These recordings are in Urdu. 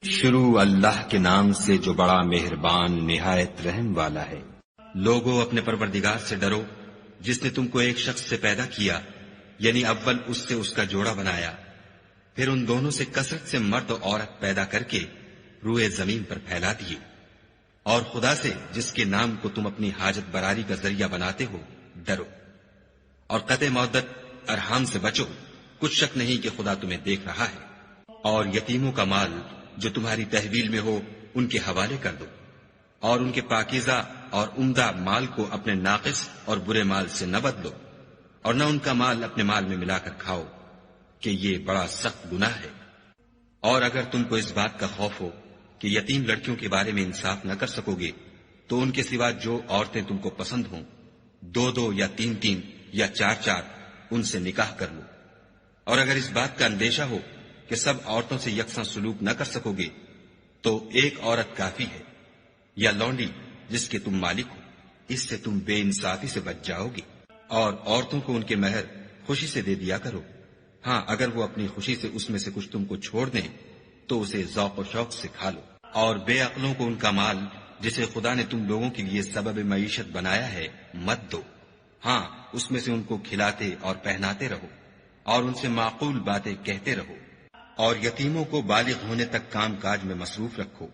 شروع اللہ کے نام سے جو بڑا مہربان نہایت رحم والا ہے۔ لوگو اپنے پروردگار سے ڈرو جس نے تم کو ایک شخص سے پیدا کیا، یعنی اول اس سے اس کا جوڑا بنایا، پھر ان دونوں سے کثرت سے مرد و عورت پیدا کر کے روئے زمین پر پھیلا دیے، اور خدا سے جس کے نام کو تم اپنی حاجت براری کا ذریعہ بناتے ہو ڈرو، اور قطع مودت ارحام سے بچو، کچھ شک نہیں کہ خدا تمہیں دیکھ رہا ہے۔ اور یتیموں کا مال جو تمہاری تحویل میں ہو ان کے حوالے کر دو، اور ان کے پاکیزہ اور عمدہ مال کو اپنے ناقص اور برے مال سے نہ بدلو، اور نہ ان کا مال اپنے مال میں ملا کر کھاؤ کہ یہ بڑا سخت گناہ ہے۔ اور اگر تم کو اس بات کا خوف ہو کہ یتیم لڑکیوں کے بارے میں انصاف نہ کر سکو گے تو ان کے سوا جو عورتیں تم کو پسند ہوں، 2 یا 3 یا 4 ان سے نکاح کر لو۔ اور اگر اس بات کا اندیشہ ہو کہ سب عورتوں سے یکساں سلوک نہ کر سکو گے تو ایک عورت کافی ہے، یا لونڈی جس کے تم مالک ہو، اس سے تم بے انصافی سے بچ جاؤ گے۔ اور عورتوں کو ان کے مہر خوشی سے دے دیا کرو، ہاں اگر وہ اپنی خوشی سے اس میں سے کچھ تم کو چھوڑ دیں تو اسے ذوق و شوق سے کھا لو۔ اور بے عقلوں کو ان کا مال جسے خدا نے تم لوگوں کے لیے سبب معیشت بنایا ہے مت دو، ہاں اس میں سے ان کو کھلاتے اور پہناتے رہو، اور ان سے معقول باتیں کہتے رہو۔ اور یتیموں کو بالغ ہونے تک کام کاج میں مصروف رکھو،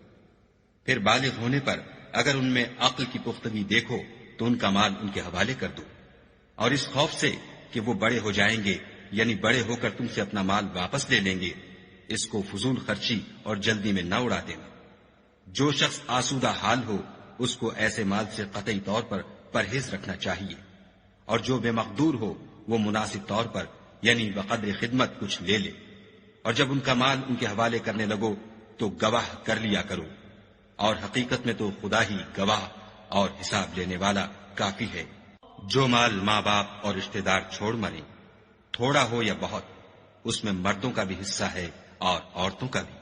پھر بالغ ہونے پر اگر ان میں عقل کی پختگی دیکھو تو ان کا مال ان کے حوالے کر دو، اور اس خوف سے کہ وہ بڑے ہو جائیں گے، یعنی بڑے ہو کر تم سے اپنا مال واپس لے لیں گے، اس کو فضول خرچی اور جلدی میں نہ اڑا دینا۔ جو شخص آسودہ حال ہو اس کو ایسے مال سے قطعی طور پر پرہیز رکھنا چاہیے، اور جو بے مقدور ہو وہ مناسب طور پر یعنی بقدر خدمت کچھ لے لے۔ اور جب ان کا مال ان کے حوالے کرنے لگو تو گواہ کر لیا کرو، اور حقیقت میں تو خدا ہی گواہ اور حساب لینے والا کافی ہے۔ جو مال ماں باپ اور رشتہ دار چھوڑ مرے، تھوڑا ہو یا بہت، اس میں مردوں کا بھی حصہ ہے اور عورتوں کا بھی،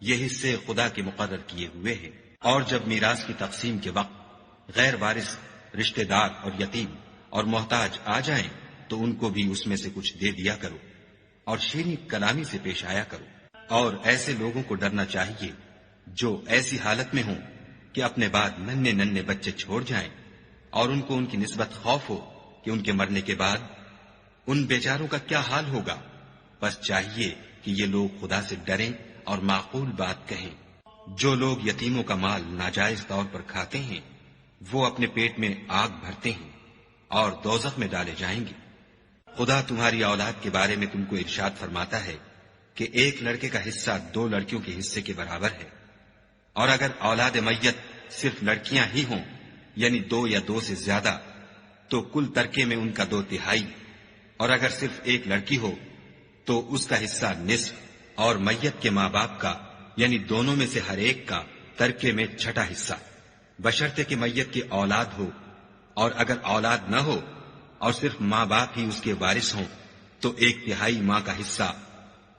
یہ حصے خدا کے مقرر کیے ہوئے ہیں۔ اور جب میراث کی تقسیم کے وقت غیر وارث رشتہ دار اور یتیم اور محتاج آ جائیں تو ان کو بھی اس میں سے کچھ دے دیا کرو، اور شیریں کلامی سے پیش آیا کرو۔ اور ایسے لوگوں کو ڈرنا چاہیے جو ایسی حالت میں ہوں کہ اپنے بعد ننھے بچے چھوڑ جائیں، اور ان کو ان کی نسبت خوف ہو کہ ان کے مرنے کے بعد ان بیچاروں کا کیا حال ہوگا۔ بس چاہیے کہ یہ لوگ خدا سے ڈریں اور معقول بات کہیں۔ جو لوگ یتیموں کا مال ناجائز طور پر کھاتے ہیں وہ اپنے پیٹ میں آگ بھرتے ہیں اور دوزخ میں ڈالے جائیں گے۔ خدا تمہاری اولاد کے بارے میں تم کو ارشاد فرماتا ہے کہ ایک لڑکے کا حصہ 2 لڑکیوں کے حصے کے برابر ہے، اور اگر اولاد میت صرف لڑکیاں ہی ہوں یعنی 2 یا 2 سے زیادہ تو کل ترکے میں ان کا 2/3، اور اگر صرف ایک لڑکی ہو تو اس کا حصہ نصف، اور میت کے ماں باپ کا یعنی دونوں میں سے ہر ایک کا ترکے میں 6واں حصہ، بشرطے کہ میت کی اولاد ہو۔ اور اگر اولاد نہ ہو اور صرف ماں باپ ہی اس کے وارث ہوں تو 1/3 ماں کا حصہ،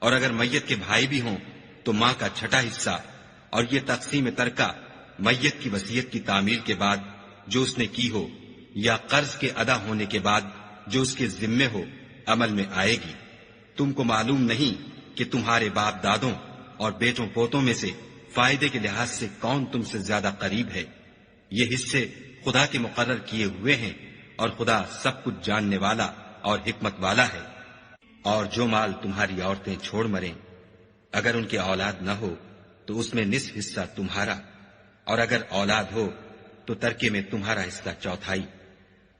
اور اگر میت کے بھائی بھی ہوں تو ماں کا 6واں حصہ۔ اور یہ تقسیم ترکہ میت کی وصیت کی تعمیل کے بعد جو اس نے کی ہو یا قرض کے ادا ہونے کے بعد جو اس کے ذمے ہو عمل میں آئے گی۔ تم کو معلوم نہیں کہ تمہارے باپ دادوں اور بیٹوں پوتوں میں سے فائدے کے لحاظ سے کون تم سے زیادہ قریب ہے۔ یہ حصے خدا کے مقرر کیے ہوئے ہیں، اور خدا سب کچھ جاننے والا اور حکمت والا ہے۔ اور جو مال تمہاری عورتیں چھوڑ مریں، اگر ان کے اولاد نہ ہو تو اس میں نصف حصہ تمہارا، اور اگر اولاد ہو تو ترکے میں تمہارا حصہ 1/4۔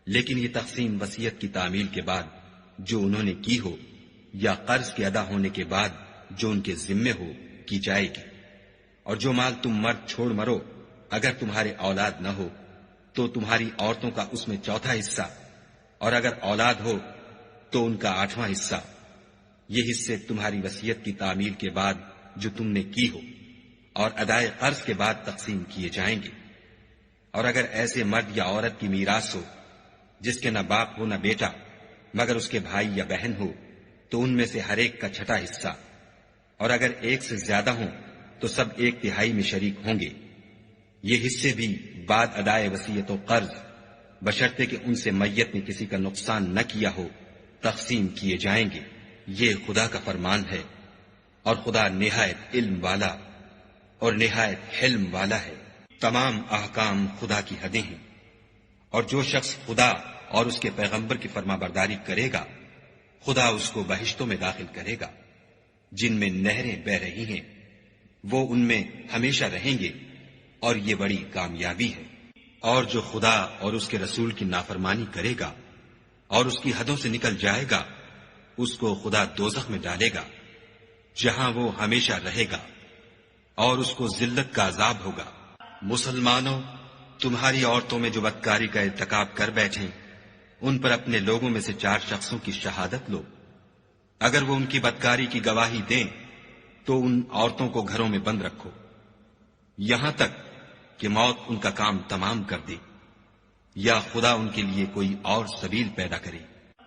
لیکن یہ تقسیم وصیت کی تعمیل کے بعد جو انہوں نے کی ہو یا قرض کے ادا ہونے کے بعد جو ان کے ذمے ہو کی جائے گی۔ اور جو مال تم مرد چھوڑ مرو، اگر تمہارے اولاد نہ ہو تو تمہاری عورتوں کا اس میں 1/4 حصہ، اور اگر اولاد ہو تو ان کا 8واں حصہ۔ یہ حصے تمہاری وصیت کی تعمیل کے بعد جو تم نے کی ہو اور ادائے قرض کے بعد تقسیم کیے جائیں گے۔ اور اگر ایسے مرد یا عورت کی میراث ہو جس کے نہ باپ ہو نہ بیٹا مگر اس کے بھائی یا بہن ہو تو ان میں سے ہر ایک کا 6واں حصہ، اور اگر ایک سے زیادہ ہوں تو سب 1/3 میں شریک ہوں گے۔ یہ حصے بھی بعد ادائے وصیت و قرض بشرطے کہ ان سے میت نے کسی کا نقصان نہ کیا ہو تقسیم کیے جائیں گے۔ یہ خدا کا فرمان ہے، اور خدا نہایت علم والا اور نہایت حلم والا ہے۔ تمام احکام خدا کی حدیں ہیں، اور جو شخص خدا اور اس کے پیغمبر کی فرما برداری کرے گا خدا اس کو بہشتوں میں داخل کرے گا جن میں نہریں بہ رہی ہیں، وہ ان میں ہمیشہ رہیں گے، اور یہ بڑی کامیابی ہے۔ اور جو خدا اور اس کے رسول کی نافرمانی کرے گا اور اس کی حدوں سے نکل جائے گا اس کو خدا دوزخ میں ڈالے گا جہاں وہ ہمیشہ رہے گا، اور اس کو ذلت کا عذاب ہوگا۔ مسلمانوں، تمہاری عورتوں میں جو بدکاری کا ارتکاب کر بیٹھیں ان پر اپنے لوگوں میں سے 4 شخصوں کی شہادت لو۔ اگر وہ ان کی بدکاری کی گواہی دیں تو ان عورتوں کو گھروں میں بند رکھو یہاں تک کہ موت ان کا کام تمام کر دے یا خدا ان کے لیے کوئی اور سبیل پیدا کرے۔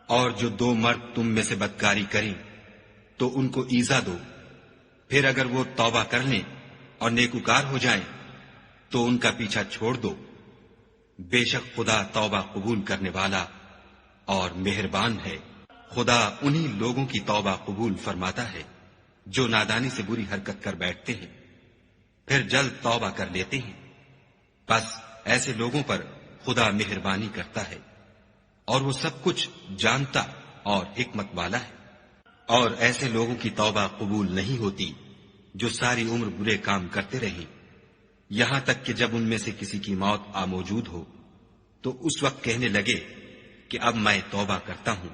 اور جو 2 مرد تم میں سے بدکاری کریں تو ان کو ایذا دو، پھر اگر وہ توبہ کر لیں اور نیکوکار ہو جائیں تو ان کا پیچھا چھوڑ دو۔ بے شک خدا توبہ قبول کرنے والا اور مہربان ہے۔ خدا انہی لوگوں کی توبہ قبول فرماتا ہے جو نادانی سے بری حرکت کر بیٹھتے ہیں پھر جلد توبہ کر لیتے ہیں، بس ایسے لوگوں پر خدا مہربانی کرتا ہے اور وہ سب کچھ جانتا اور حکمت والا ہے۔ اور ایسے لوگوں کی توبہ قبول نہیں ہوتی جو ساری عمر برے کام کرتے رہیں یہاں تک کہ جب ان میں سے کسی کی موت آ موجود ہو تو اس وقت کہنے لگے کہ اب میں توبہ کرتا ہوں۔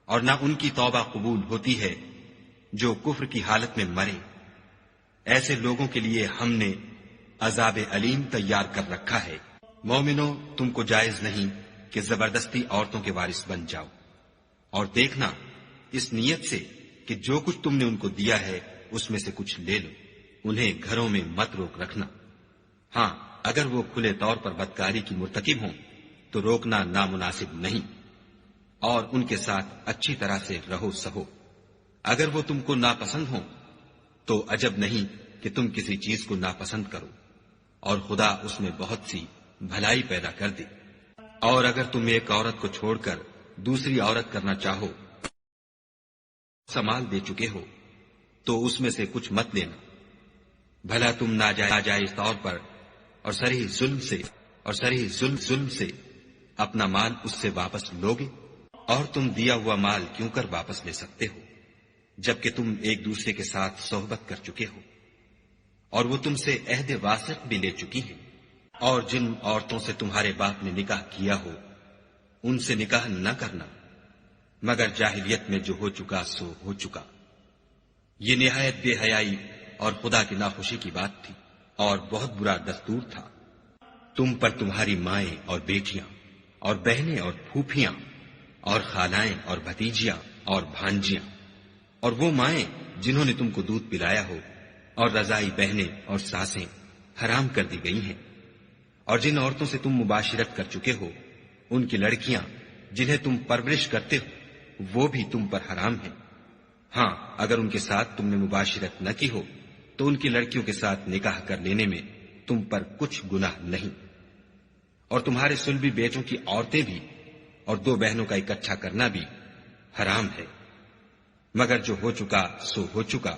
اور نہ ان کی توبہ قبول ہوتی ہے جو کفر کی حالت میں مرے۔ ایسے لوگوں کے لیے ہم نے عذاب علیم تیار کر رکھا ہے۔ مومنوں، تم کو جائز نہیں کہ زبردستی عورتوں کے وارث بن جاؤ، اور دیکھنا اس نیت سے کہ جو کچھ تم نے ان کو دیا ہے اس میں سے کچھ لے لو۔ انہیں گھروں میں مت روک رکھنا، ہاں اگر وہ کھلے طور پر بدکاری کی مرتکب ہوں تو روکنا نامناسب نہیں، اور ان کے ساتھ اچھی طرح سے رہو سہو۔ اگر وہ تم کو ناپسند ہوں تو عجب نہیں کہ تم کسی چیز کو ناپسند کرو، اور خدا اس میں بہت سی بھلائی پیدا کر دے۔ اور اگر تم ایک عورت کو چھوڑ کر دوسری عورت کرنا چاہو، سمال دے چکے ہو تو اس میں سے کچھ مت لینا، بھلا تم ناجائز طور پر اور صریح ظلم سے اپنا مال اس سے واپس لوگے؟ اور تم دیا ہوا مال کیوں کر واپس لے سکتے ہو جبکہ تم ایک دوسرے کے ساتھ صحبت کر چکے ہو، اور وہ تم سے عہد واسق بھی لے چکی ہیں۔ اور جن عورتوں سے تمہارے باپ نے نکاح کیا ہو ان سے نکاح نہ کرنا مگر جاہلیت میں جو ہو چکا سو ہو چکا۔ یہ نہایت بے حیائی اور خدا کی ناخوشی کی بات تھی اور بہت برا دستور تھا۔ تم پر تمہاری مائیں اور بیٹیاں اور بہنیں اور پھوپھیاں اور خالائیں اور بھتیجیاں اور بھانجیاں اور وہ مائیں جنہوں نے تم کو دودھ پلایا ہو اور رضائی بہنیں اور ساسیں حرام کر دی گئی ہیں۔ اور جن عورتوں سے تم مباشرت کر چکے ہو ان کی لڑکیاں جنہیں تم پرورش کرتے ہو وہ بھی تم پر حرام ہیں، ہاں اگر ان کے ساتھ تم نے مباشرت نہ کی ہو تو ان کی لڑکیوں کے ساتھ نکاح کر لینے میں تم پر کچھ گناہ نہیں۔ اور تمہارے صلبی بیٹوں کی عورتیں بھی اور 2 بہنوں کا اکٹھا کرنا بھی حرام ہے، مگر جو ہو چکا سو ہو چکا،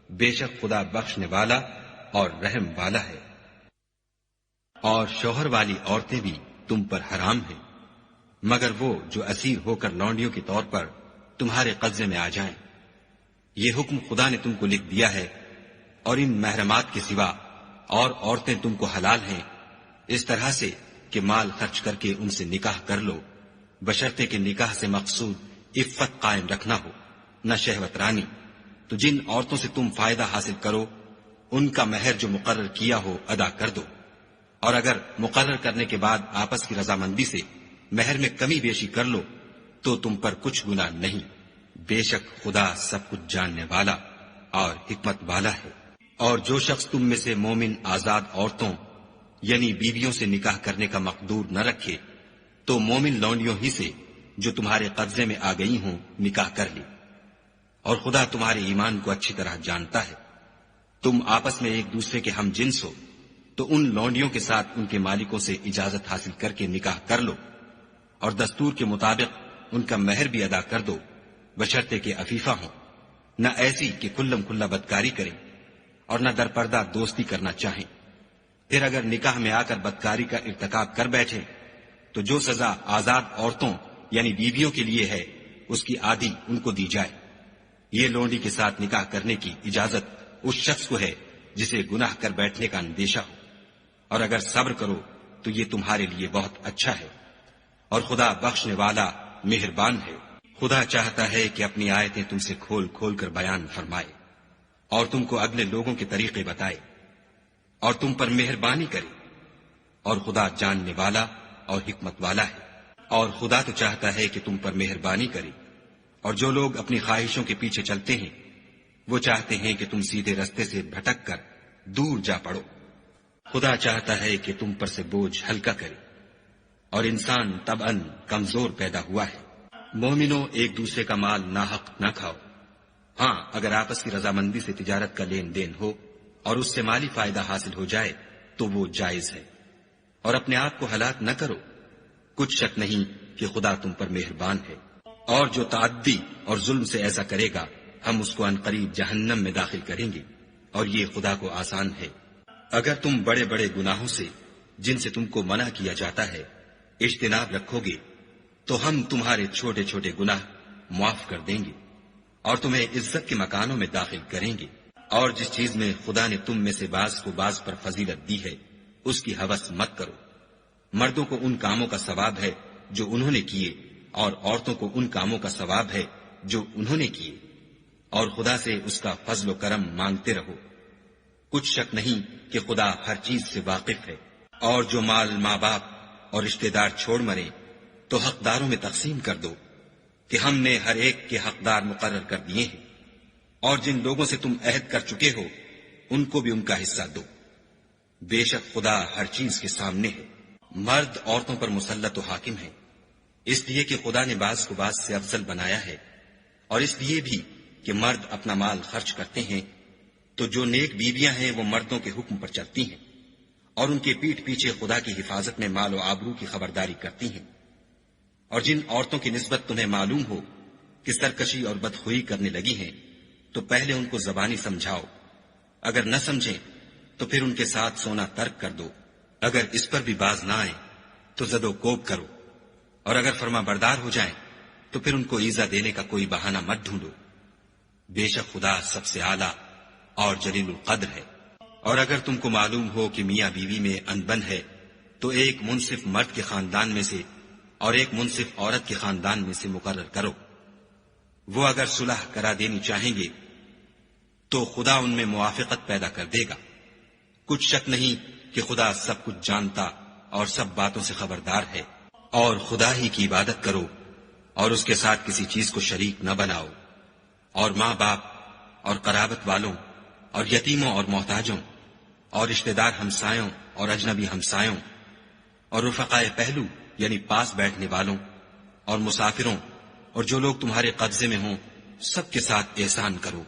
بے شک خدا بخشنے والا اور رحم والا ہے۔ اور شوہر والی عورتیں بھی تم پر حرام ہیں مگر وہ جو اسیر ہو کر لونڈیوں کے طور پر تمہارے قبضے میں آ جائیں۔ یہ حکم خدا نے تم کو لکھ دیا ہے، اور ان محرمات کے سوا اور عورتیں تم کو حلال ہیں اس طرح سے کہ مال خرچ کر کے ان سے نکاح کر لو، بشرطے کہ نکاح سے مقصود عفت قائم رکھنا ہو، نہ شہوت رانی۔ تو جن عورتوں سے تم فائدہ حاصل کرو ان کا مہر جو مقرر کیا ہو ادا کر دو، اور اگر مقرر کرنے کے بعد آپس کی رضامندی سے مہر میں کمی بیشی کر لو تو تم پر کچھ گناہ نہیں، بے شک خدا سب کچھ جاننے والا اور حکمت والا ہے۔ اور جو شخص تم میں سے مومن آزاد عورتوں یعنی بیویوں سے نکاح کرنے کا مقدور نہ رکھے تو مومن لونڈیوں ہی سے جو تمہارے قبضے میں آ گئی ہوں نکاح کر لے، اور خدا تمہارے ایمان کو اچھی طرح جانتا ہے۔ تم آپس میں ایک دوسرے کے ہم جنس ہو تو ان لونڈیوں کے ساتھ ان کے مالکوں سے اجازت حاصل کر کے نکاح کر لو، اور دستور کے مطابق ان کا مہر بھی ادا کر دو، بشرطے کہ عفیفہ ہوں، نہ ایسی کہ کھلم کھلا بدکاری کریں، اور نہ درپردہ دوستی کرنا چاہیں۔ پھر اگر نکاح میں آ کر بدکاری کا ارتکاب کر بیٹھے تو جو سزا آزاد عورتوں یعنی بیویوں کے لیے ہے اس کی آدھی ان کو دی جائے۔ یہ لونڈی کے ساتھ نکاح کرنے کی اجازت اس شخص کو ہے جسے گناہ کر بیٹھنے کا اندیشہ ہو، اور اگر صبر کرو تو یہ تمہارے لیے بہت اچھا ہے، اور خدا بخشنے والا مہربان ہے۔ خدا چاہتا ہے کہ اپنی آیتیں تم سے کھول کھول کر بیان فرمائے اور تم کو اگلے لوگوں کے طریقے بتائے اور تم پر مہربانی کرے، اور خدا جاننے والا اور حکمت والا ہے۔ اور خدا تو چاہتا ہے کہ تم پر مہربانی کرے، اور جو لوگ اپنی خواہشوں کے پیچھے چلتے ہیں وہ چاہتے ہیں کہ تم سیدھے رستے سے بھٹک کر دور جا پڑو۔ خدا چاہتا ہے کہ تم پر سے بوجھ ہلکا کرے، اور انسان طبعاً کمزور پیدا ہوا ہے۔ مومنوں، ایک دوسرے کا مال ناحق نہ کھاؤ۔ ہاں، اگر آپس کی رضامندی سے تجارت کا لین دین ہو اور اس سے مالی فائدہ حاصل ہو جائے تو وہ جائز ہے، اور اپنے آپ کو ہلاک نہ کرو۔ کچھ شک نہیں کہ خدا تم پر مہربان ہے، اور جو تعدی اور ظلم سے ایسا کرے گا ہم اس کو عنقریب جہنم میں داخل کریں گے، اور یہ خدا کو آسان ہے۔ اگر تم بڑے بڑے گناہوں سے جن سے تم کو منع کیا جاتا ہے اجتناب رکھو گے تو ہم تمہارے چھوٹے چھوٹے گناہ معاف کر دیں گے اور تمہیں عزت کے مکانوں میں داخل کریں گے۔ اور جس چیز میں خدا نے تم میں سے بعض کو بعض پر فضیلت دی ہے اس کی ہوس مت کرو۔ مردوں کو ان کاموں کا ثواب ہے جو انہوں نے کیے، اور عورتوں کو ان کاموں کا ثواب ہے جو انہوں نے کیے، اور خدا سے اس کا فضل و کرم مانگتے رہو۔ کچھ شک نہیں کہ خدا ہر چیز سے واقف ہے۔ اور جو مال ماں باپ اور رشتہ دار چھوڑ مرے تو حقداروں میں تقسیم کر دو کہ ہم نے ہر ایک کے حقدار مقرر کر دیے ہیں، اور جن لوگوں سے تم عہد کر چکے ہو ان کو بھی ان کا حصہ دو۔ بے شک خدا ہر چیز کے سامنے ہے۔ مرد عورتوں پر مسلط و حاکم ہے، اس لیے کہ خدا نے بعض کو بعض سے افضل بنایا ہے، اور اس لیے بھی کہ مرد اپنا مال خرچ کرتے ہیں تو جو نیک بیویاں ہیں وہ مردوں کے حکم پر چلتی ہیں اور ان کے پیٹھ پیچھے خدا کی حفاظت میں مال و آبرو کی خبرداری کرتی ہیں۔ اور جن عورتوں کی نسبت تمہیں معلوم ہو کہ سرکشی اور بدخوئی کرنے لگی ہیں تو پہلے ان کو زبانی سمجھاؤ، اگر نہ سمجھیں تو پھر ان کے ساتھ سونا ترک کر دو۔ اگر اس پر بھی باز نہ آئیں تو زد و کوب کرو، اور اگر فرما بردار ہو جائیں تو پھر ان کو ایذا دینے کا کوئی بہانہ مت ڈھونڈو۔ بے شک خدا سب سے اعلیٰ اور جلیل القدر ہے۔ اور اگر تم کو معلوم ہو کہ میاں بیوی میں انبن ہے تو ایک منصف مرد کے خاندان میں سے اور ایک منصف عورت کے خاندان میں سے مقرر کرو۔ وہ اگر صلح کرا دینی چاہیں گے تو خدا ان میں موافقت پیدا کر دے گا۔ کچھ شک نہیں کہ خدا سب کچھ جانتا اور سب باتوں سے خبردار ہے۔ اور خدا ہی کی عبادت کرو اور اس کے ساتھ کسی چیز کو شریک نہ بناؤ، اور ماں باپ اور قرابت والوں اور یتیموں اور محتاجوں اور رشتہ دار ہمسایوں اور اجنبی ہمسایوں اور رفقائے پہلو یعنی پاس بیٹھنے والوں اور مسافروں اور جو لوگ تمہارے قبضے میں ہوں سب کے ساتھ احسان کرو،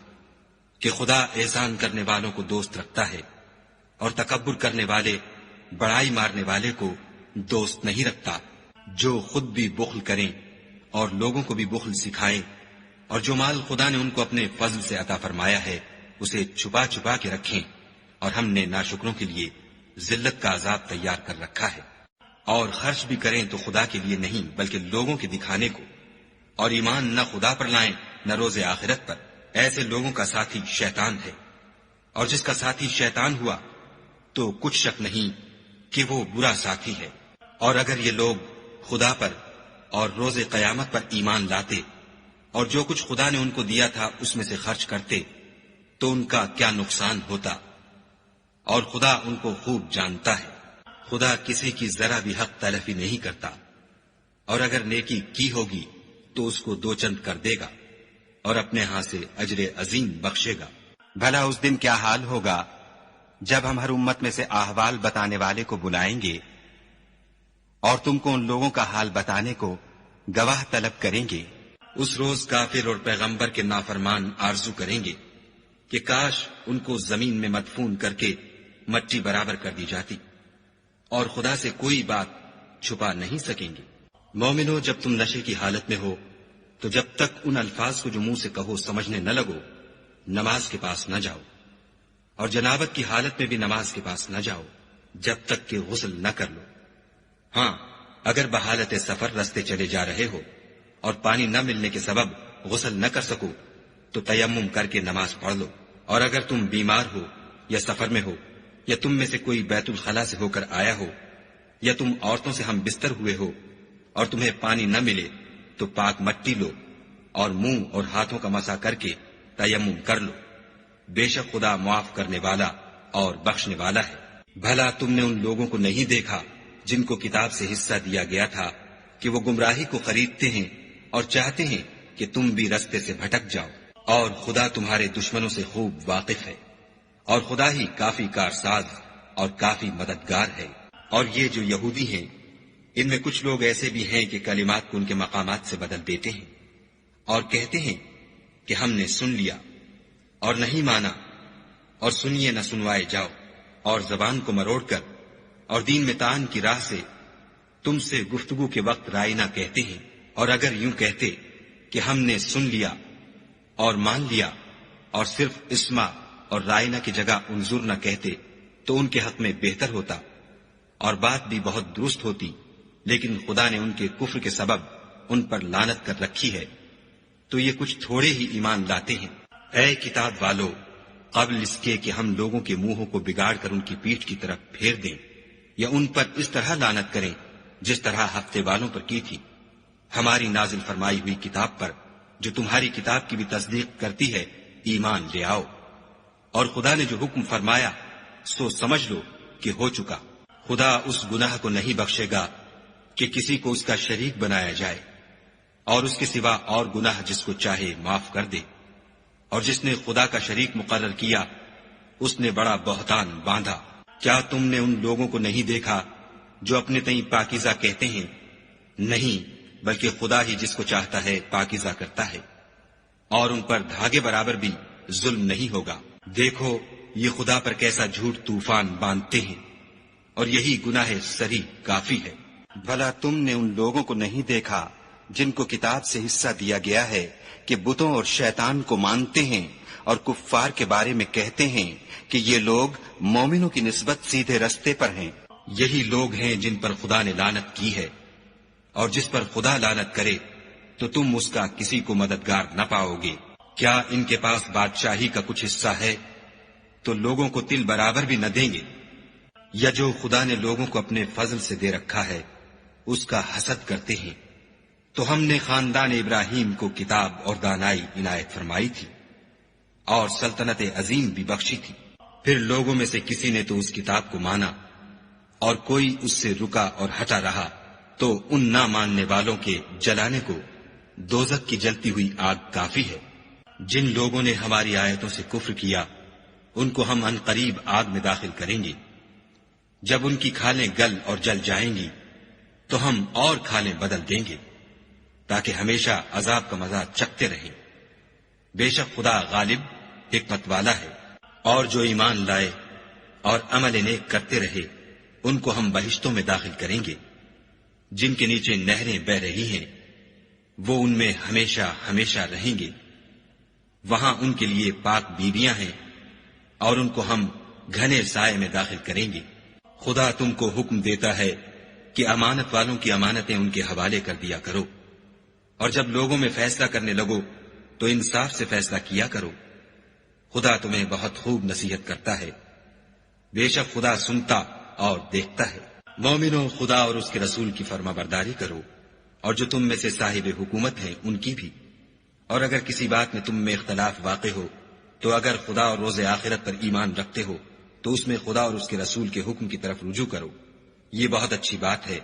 کہ خدا احسان کرنے والوں کو دوست رکھتا ہے اور تکبر کرنے والے بڑائی مارنے والے کو دوست نہیں رکھتا۔ جو خود بھی بخل کریں اور لوگوں کو بھی بخل سکھائیں، اور جو مال خدا نے ان کو اپنے فضل سے عطا فرمایا ہے اسے چھپا چھپا کے رکھیں، اور ہم نے ناشکروں کے لیے ذلت کا عذاب تیار کر رکھا ہے۔ اور خرچ بھی کریں تو خدا کے لیے نہیں بلکہ لوگوں کے دکھانے کو، اور ایمان نہ خدا پر لائیں نہ روز آخرت پر۔ ایسے لوگوں کا ساتھی شیطان ہے، اور جس کا ساتھی شیطان ہوا تو کچھ شک نہیں کہ وہ برا ساتھی ہے۔ اور اگر یہ لوگ خدا پر اور روز قیامت پر ایمان لاتے اور جو کچھ خدا نے ان کو دیا تھا اس میں سے خرچ کرتے تو ان کا کیا نقصان ہوتا، اور خدا ان کو خوب جانتا ہے۔ خدا کسی کی ذرا بھی حق تلفی نہیں کرتا، اور اگر نیکی کی ہوگی تو اس کو دو چند کر دے گا اور اپنے ہاں سے اجر عظیم بخشے گا۔ بھلا اس دن کیا حال ہوگا جب ہم ہر امت میں سے احوال بتانے والے کو بلائیں گے اور تم کو ان لوگوں کا حال بتانے کو گواہ طلب کریں گے۔ اس روز کافر اور پیغمبر کے نافرمان آرزو کریں گے کہ کاش ان کو زمین میں مدفون کر کے مٹی برابر کر دی جاتی، اور خدا سے کوئی بات چھپا نہیں سکیں گے۔ مومنو، جب تم نشے کی حالت میں ہو تو جب تک ان الفاظ کو جو منہ سے کہو سمجھنے نہ لگو نماز کے پاس نہ جاؤ، اور جنابت کی حالت میں بھی نماز کے پاس نہ جاؤ جب تک کہ غسل نہ کر لو۔ ہاں، اگر بحالت سفر رستے چلے جا رہے ہو اور پانی نہ ملنے کے سبب غسل نہ کر سکو تو تیمم کر کے نماز پڑھ لو۔ اور اگر تم بیمار ہو یا سفر میں ہو یا تم میں سے کوئی بیت الخلا سے ہو کر آیا ہو یا تم عورتوں سے ہم بستر ہوئے ہو اور تمہیں پانی نہ ملے تو پاک مٹی لو اور منہ اور ہاتھوں کا مسح کر کے تیمم کر لو۔ بے شک خدا معاف کرنے والا اور بخشنے والا ہے۔ بھلا تم نے ان لوگوں کو نہیں دیکھا جن کو کتاب سے حصہ دیا گیا تھا کہ وہ گمراہی کو خریدتے ہیں اور چاہتے ہیں کہ تم بھی رستے سے بھٹک جاؤ، اور خدا تمہارے دشمنوں سے خوب واقف ہے، اور خدا ہی کافی کارساز اور کافی مددگار ہے۔ اور یہ جو یہودی ہیں، ان میں کچھ لوگ ایسے بھی ہیں کہ کلمات کو ان کے مقامات سے بدل دیتے ہیں اور کہتے ہیں کہ ہم نے سن لیا اور نہیں مانا، اور سنیے نہ سنوائے جاؤ، اور زبان کو مروڑ کر اور دین میں طعن کی راہ سے تم سے گفتگو کے وقت رائنا کہتے ہیں۔ اور اگر یوں کہتے کہ ہم نے سن لیا اور مان لیا اور صرف اسما اور رائنا کی جگہ انظر نہ کہتے تو ان کے حق میں بہتر ہوتا اور بات بھی بہت درست ہوتی، لیکن خدا نے ان کے کفر کے سبب ان پر لعنت کر رکھی ہے، تو یہ کچھ تھوڑے ہی ایمان لاتے ہیں۔ اے کتاب والو، قبل اس کے کہ ہم لوگوں کے منہوں کو بگاڑ کر ان کی پیٹھ کی طرف پھیر دیں یا ان پر اس طرح لعنت کریں جس طرح ہفتے والوں پر کی تھی، ہماری نازل فرمائی ہوئی کتاب پر جو تمہاری کتاب کی بھی تصدیق کرتی ہے ایمان لے آؤ۔ اور خدا نے جو حکم فرمایا سو سمجھ لو کہ ہو چکا۔ خدا اس گناہ کو نہیں بخشے گا کہ کسی کو اس کا شریک بنایا جائے، اور اس کے سوا اور گناہ جس کو چاہے معاف کر دے، اور جس نے خدا کا شریک مقرر کیا اس نے بڑا بہتان باندھا۔ کیا تم نے ان لوگوں کو نہیں دیکھا جو اپنے تئیں پاکیزہ کہتے ہیں؟ نہیں، بلکہ خدا ہی جس کو چاہتا ہے پاکیزہ کرتا ہے، اور ان پر دھاگے برابر بھی ظلم نہیں ہوگا۔ دیکھو یہ خدا پر کیسا جھوٹ طوفان باندھتے ہیں، اور یہی گناہ سری کافی ہے۔ بھلا تم نے ان لوگوں کو نہیں دیکھا جن کو کتاب سے حصہ دیا گیا ہے کہ بتوں اور شیطان کو مانتے ہیں اور کفار کے بارے میں کہتے ہیں کہ یہ لوگ مومنوں کی نسبت سیدھے رستے پر ہیں۔ یہی لوگ ہیں جن پر خدا نے لعنت کی ہے، اور جس پر خدا لعنت کرے تو تم اس کا کسی کو مددگار نہ پاؤ گے۔ کیا ان کے پاس بادشاہی کا کچھ حصہ ہے تو لوگوں کو تل برابر بھی نہ دیں گے؟ یا جو خدا نے لوگوں کو اپنے فضل سے دے رکھا ہے اس کا حسد کرتے ہیں؟ تو ہم نے خاندان ابراہیم کو کتاب اور دانائی عنایت فرمائی تھی اور سلطنت عظیم بھی بخشی تھی۔ پھر لوگوں میں سے کسی نے تو اس کتاب کو مانا اور کوئی اس سے رکا اور ہٹا رہا، تو ان نہ ماننے والوں کے جلانے کو دوزخ کی جلتی ہوئی آگ کافی ہے۔ جن لوگوں نے ہماری آیتوں سے کفر کیا ان کو ہم ان قریب آگ میں داخل کریں گے۔ جب ان کی کھالیں گل اور جل جائیں گی تو ہم اور کھالیں بدل دیں گے تاکہ ہمیشہ عذاب کا مزہ چکھتے رہیں۔ بے شک خدا غالب حکمت والا ہے۔ اور جو ایمان لائے اور عمل نیک کرتے رہے ان کو ہم بہشتوں میں داخل کریں گے جن کے نیچے نہریں بہ رہی ہیں، وہ ان میں ہمیشہ ہمیشہ رہیں گے۔ وہاں ان کے لیے پاک بیویاں ہیں اور ان کو ہم گھنے سائے میں داخل کریں گے۔ خدا تم کو حکم دیتا ہے کہ امانت والوں کی امانتیں ان کے حوالے کر دیا کرو، اور جب لوگوں میں فیصلہ کرنے لگو تو انصاف سے فیصلہ کیا کرو۔ خدا تمہیں بہت خوب نصیحت کرتا ہے، بے شک خدا سنتا اور دیکھتا ہے۔ مومنو، خدا اور اس کے رسول کی فرما برداری کرو، اور جو تم میں سے صاحب حکومت ہیں ان کی بھی۔ اور اگر کسی بات میں تم میں اختلاف واقع ہو تو اگر خدا اور روز آخرت پر ایمان رکھتے ہو تو اس میں خدا اور اس کے رسول کے حکم کی طرف رجوع کرو، یہ بہت اچھی بات ہے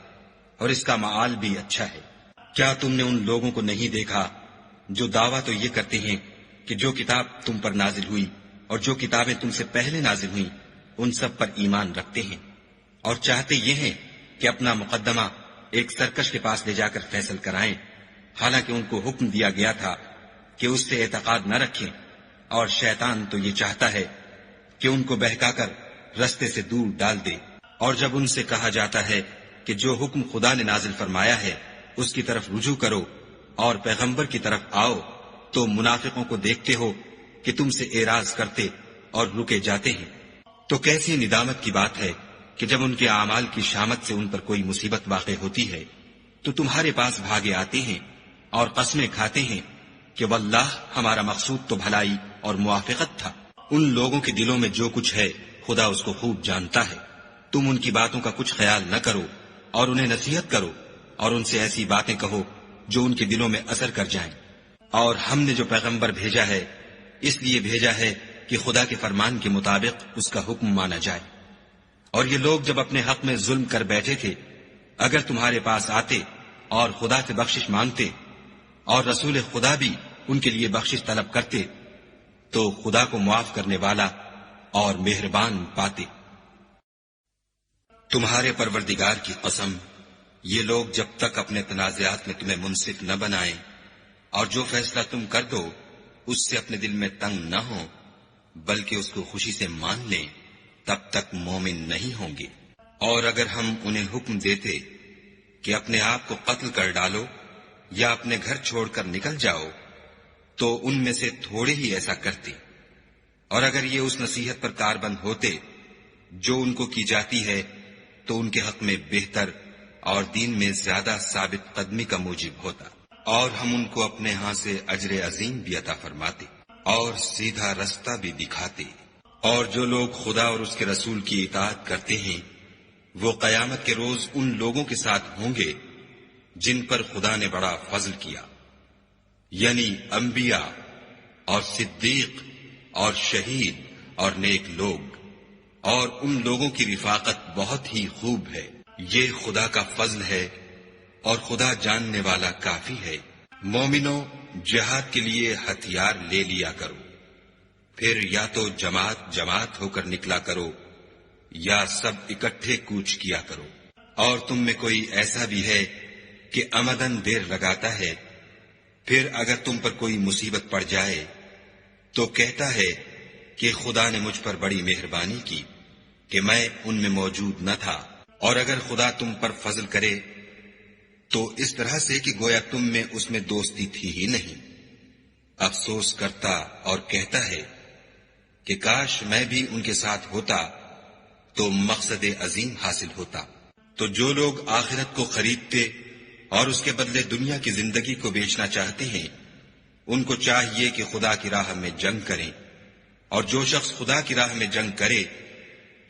اور اس کا معال بھی اچھا ہے۔ کیا تم نے ان لوگوں کو نہیں دیکھا جو دعویٰ تو یہ کرتے ہیں کہ جو کتاب تم پر نازل ہوئی اور جو کتابیں تم سے پہلے نازل ہوئیں ان سب پر ایمان رکھتے ہیں، اور چاہتے یہ ہیں کہ اپنا مقدمہ ایک سرکش کے پاس لے جا کر فیصل کرائیں، حالانکہ ان کو حکم دیا گیا تھا کہ اس سے اعتقاد نہ رکھیں، اور شیطان تو یہ چاہتا ہے کہ ان کو بہکا کر رستے سے دور ڈال دے۔ اور جب ان سے کہا جاتا ہے کہ جو حکم خدا نے نازل فرمایا ہے اس کی طرف رجوع کرو اور پیغمبر کی طرف آؤ، تو منافقوں کو دیکھتے ہو کہ تم سے اعراض کرتے اور رکے جاتے ہیں، تو کیسی ندامت کی بات ہے کہ جب ان کے اعمال کی شامت سے ان پر کوئی مصیبت واقع ہوتی ہے تو تمہارے پاس بھاگے آتے ہیں اور قسمیں کھاتے ہیں کہ واللہ ہمارا مقصود تو بھلائی اور موافقت تھا۔ ان لوگوں کے دلوں میں جو کچھ ہے خدا اس کو خوب جانتا ہے۔ تم ان کی باتوں کا کچھ خیال نہ کرو اور انہیں نصیحت کرو اور ان سے ایسی باتیں کہو جو ان کے دلوں میں اثر کر جائیں۔ اور ہم نے جو پیغمبر بھیجا ہے اس لیے بھیجا ہے کہ خدا کے فرمان کے مطابق اس کا حکم مانا جائے۔ اور یہ لوگ جب اپنے حق میں ظلم کر بیٹھے تھے، اگر تمہارے پاس آتے اور خدا سے بخشش مانگتے اور رسول خدا بھی ان کے لیے بخشش طلب کرتے تو خدا کو معاف کرنے والا اور مہربان پاتے۔ تمہارے پروردگار کی قسم، یہ لوگ جب تک اپنے تنازعات میں تمہیں منصف نہ بنائیں اور جو فیصلہ تم کر دو اس سے اپنے دل میں تنگ نہ ہو بلکہ اس کو خوشی سے مان لیں، تب تک مومن نہیں ہوں گے۔ اور اگر ہم انہیں حکم دیتے کہ اپنے آپ کو قتل کر ڈالو یا اپنے گھر چھوڑ کر نکل جاؤ تو ان میں سے تھوڑے ہی ایسا کرتے، اور اگر یہ اس نصیحت پر کاربند ہوتے جو ان کو کی جاتی ہے تو ان کے حق میں بہتر اور دین میں زیادہ ثابت قدمی کا موجب ہوتا، اور ہم ان کو اپنے ہاں سے اجر عظیم بھی عطا فرماتے اور سیدھا رستہ بھی دکھاتے۔ اور جو لوگ خدا اور اس کے رسول کی اطاعت کرتے ہیں وہ قیامت کے روز ان لوگوں کے ساتھ ہوں گے جن پر خدا نے بڑا فضل کیا، یعنی انبیاء اور صدیق اور شہید اور نیک لوگ، اور ان لوگوں کی رفاقت بہت ہی خوب ہے۔ یہ خدا کا فضل ہے اور خدا جاننے والا کافی ہے۔ مومنوں، جہاد کے لیے ہتھیار لے لیا کرو، پھر یا تو جماعت جماعت ہو کر نکلا کرو یا سب اکٹھے کوچ کیا کرو۔ اور تم میں کوئی ایسا بھی ہے کہ امدن دیر لگاتا ہے، پھر اگر تم پر کوئی مصیبت پڑ جائے تو کہتا ہے کہ خدا نے مجھ پر بڑی مہربانی کی کہ میں ان میں موجود نہ تھا۔ اور اگر خدا تم پر فضل کرے تو اس طرح سے کہ گویا تم میں اس میں دوستی تھی ہی نہیں، افسوس کرتا اور کہتا ہے کہ کاش میں بھی ان کے ساتھ ہوتا تو مقصد عظیم حاصل ہوتا۔ تو جو لوگ آخرت کو خریدتے اور اس کے بدلے دنیا کی زندگی کو بیچنا چاہتے ہیں ان کو چاہیے کہ خدا کی راہ میں جنگ کریں، اور جو شخص خدا کی راہ میں جنگ کرے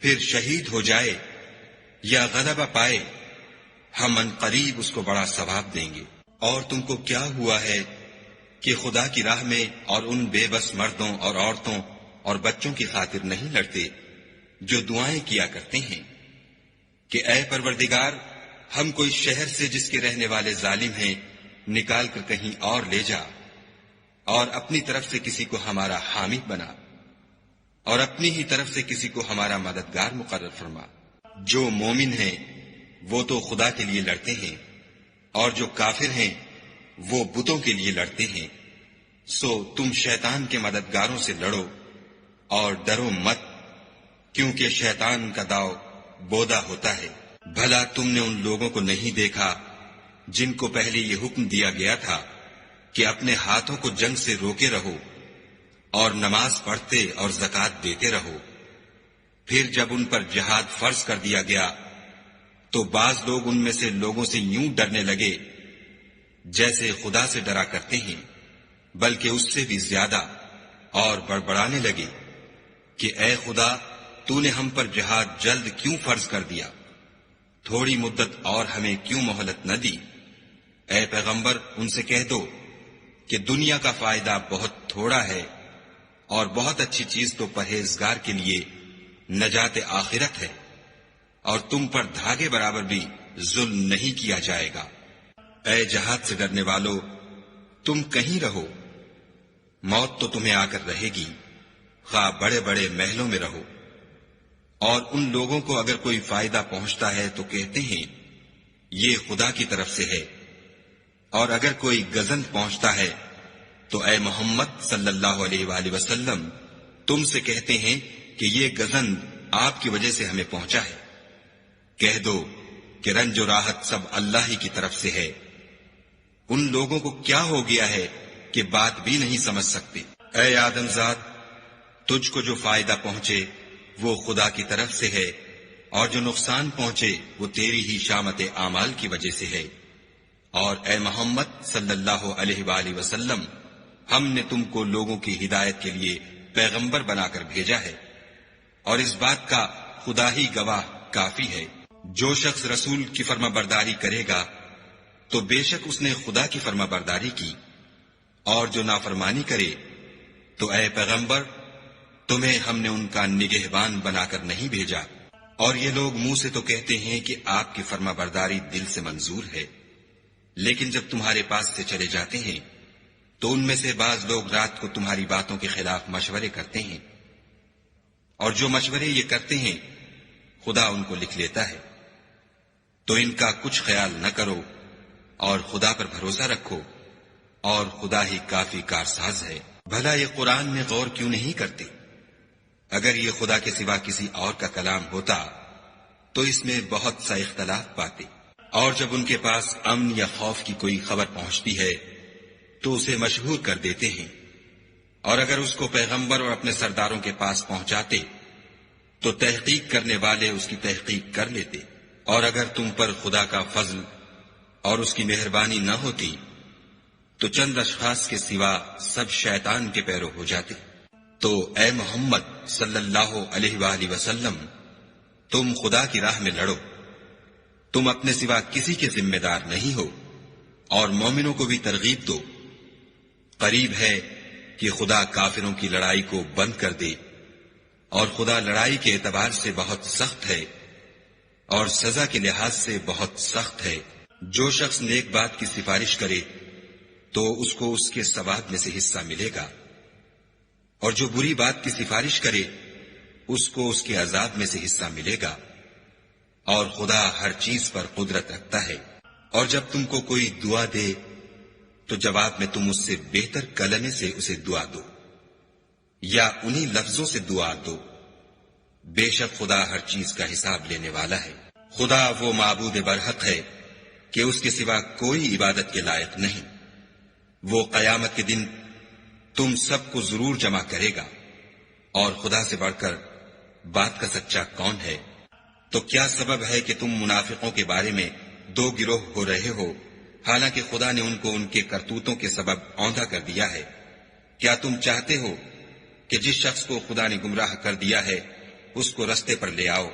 پھر شہید ہو جائے یا غلبہ پائے ہم ان قریب اس کو بڑا ثواب دیں گے۔ اور تم کو کیا ہوا ہے کہ خدا کی راہ میں اور ان بے بس مردوں اور عورتوں اور بچوں کی خاطر نہیں لڑتے جو دعائیں کیا کرتے ہیں کہ اے پروردگار ہم کوئی شہر سے جس کے رہنے والے ظالم ہیں نکال کر کہیں اور لے جا، اور اپنی طرف سے کسی کو ہمارا حامی بنا، اور اپنی ہی طرف سے کسی کو ہمارا مددگار مقرر فرما۔ جو مومن ہیں وہ تو خدا کے لیے لڑتے ہیں، اور جو کافر ہیں وہ بتوں کے لیے لڑتے ہیں۔ سو تم شیطان کے مددگاروں سے لڑو اور ڈرو مت، کیونکہ شیطان کا داؤ بودا ہوتا ہے۔ بھلا تم نے ان لوگوں کو نہیں دیکھا جن کو پہلے یہ حکم دیا گیا تھا کہ اپنے ہاتھوں کو جنگ سے روکے رہو اور نماز پڑھتے اور زکوٰۃ دیتے رہو، پھر جب ان پر جہاد فرض کر دیا گیا تو بعض لوگ ان میں سے لوگوں سے یوں ڈرنے لگے جیسے خدا سے ڈرا کرتے ہیں، بلکہ اس سے بھی زیادہ، اور بڑبڑانے لگے کہ اے خدا تو نے ہم پر جہاد جلد کیوں فرض کر دیا، تھوڑی مدت اور ہمیں کیوں مہلت نہ دی۔ اے پیغمبر ان سے کہہ دو کہ دنیا کا فائدہ بہت تھوڑا ہے اور بہت اچھی چیز تو پرہیزگار کے لیے نجات آخرت ہے، اور تم پر دھاگے برابر بھی ظلم نہیں کیا جائے گا۔ اے جہاد سے ڈرنے والو، تم کہیں رہو، موت تو تمہیں آ کر رہے گی، خواہ بڑے بڑے محلوں میں رہو۔ اور ان لوگوں کو اگر کوئی فائدہ پہنچتا ہے تو کہتے ہیں یہ خدا کی طرف سے ہے، اور اگر کوئی گزند پہنچتا ہے تو اے محمد صلی اللہ علیہ وآلہ وسلم تم سے کہتے ہیں کہ یہ گزند آپ کی وجہ سے ہمیں پہنچا ہے۔ کہہ دو کہ رنج و راحت سب اللہ ہی کی طرف سے ہے۔ ان لوگوں کو کیا ہو گیا ہے کہ بات بھی نہیں سمجھ سکتے۔ اے آدم ذات، تجھ کو جو فائدہ پہنچے وہ خدا کی طرف سے ہے، اور جو نقصان پہنچے وہ تیری ہی شامت اعمال کی وجہ سے ہے۔ اور اے محمد صلی اللہ علیہ وآلہ وسلم، ہم نے تم کو لوگوں کی ہدایت کے لیے پیغمبر بنا کر بھیجا ہے، اور اس بات کا خدا ہی گواہ کافی ہے۔ جو شخص رسول کی فرما برداری کرے گا تو بے شک اس نے خدا کی فرما برداری کی، اور جو نافرمانی کرے تو اے پیغمبر تمہیں ہم نے ان کا نگہبان بنا کر نہیں بھیجا۔ اور یہ لوگ منہ سے تو کہتے ہیں کہ آپ کی فرما برداری دل سے منظور ہے، لیکن جب تمہارے پاس سے چلے جاتے ہیں تو ان میں سے بعض لوگ رات کو تمہاری باتوں کے خلاف مشورے کرتے ہیں، اور جو مشورے یہ کرتے ہیں خدا ان کو لکھ لیتا ہے۔ تو ان کا کچھ خیال نہ کرو اور خدا پر بھروسہ رکھو، اور خدا ہی کافی کارساز ہے۔ بھلا یہ قرآن میں غور کیوں نہیں کرتے؟ اگر یہ خدا کے سوا کسی اور کا کلام ہوتا تو اس میں بہت سا اختلاف پاتے۔ اور جب ان کے پاس امن یا خوف کی کوئی خبر پہنچتی ہے تو اسے مشہور کر دیتے ہیں، اور اگر اس کو پیغمبر اور اپنے سرداروں کے پاس پہنچاتے تو تحقیق کرنے والے اس کی تحقیق کر لیتے، اور اگر تم پر خدا کا فضل اور اس کی مہربانی نہ ہوتی تو چند اشخاص کے سوا سب شیطان کے پیرو ہو جاتے۔ تو اے محمد صلی اللہ علیہ وآلہ وسلم، تم خدا کی راہ میں لڑو، تم اپنے سوا کسی کے ذمہ دار نہیں ہو، اور مومنوں کو بھی ترغیب دو۔ قریب ہے کہ خدا کافروں کی لڑائی کو بند کر دے، اور خدا لڑائی کے اعتبار سے بہت سخت ہے اور سزا کے لحاظ سے بہت سخت ہے۔ جو شخص نیک بات کی سفارش کرے تو اس کو اس کے ثواب میں سے حصہ ملے گا، اور جو بری بات کی سفارش کرے اس کو اس کے عذاب میں سے حصہ ملے گا، اور خدا ہر چیز پر قدرت رکھتا ہے۔ اور جب تم کو کوئی دعا دے تو جواب میں تم اس سے بہتر کلمے سے اسے دعا دو، یا انہی لفظوں سے دعا دو، بے شک خدا ہر چیز کا حساب لینے والا ہے۔ خدا وہ معبود برحق ہے کہ اس کے سوا کوئی عبادت کے لائق نہیں۔ وہ قیامت کے دن تم سب کو ضرور جمع کرے گا، اور خدا سے بڑھ کر بات کا سچا کون ہے؟ تو کیا سبب ہے کہ تم منافقوں کے بارے میں دو گروہ ہو رہے ہو، حالانکہ خدا نے ان کو ان کے کرتوتوں کے سبب اوندھا کر دیا ہے؟ کیا تم چاہتے ہو کہ جس شخص کو خدا نے گمراہ کر دیا ہے اس کو رستے پر لے آؤ،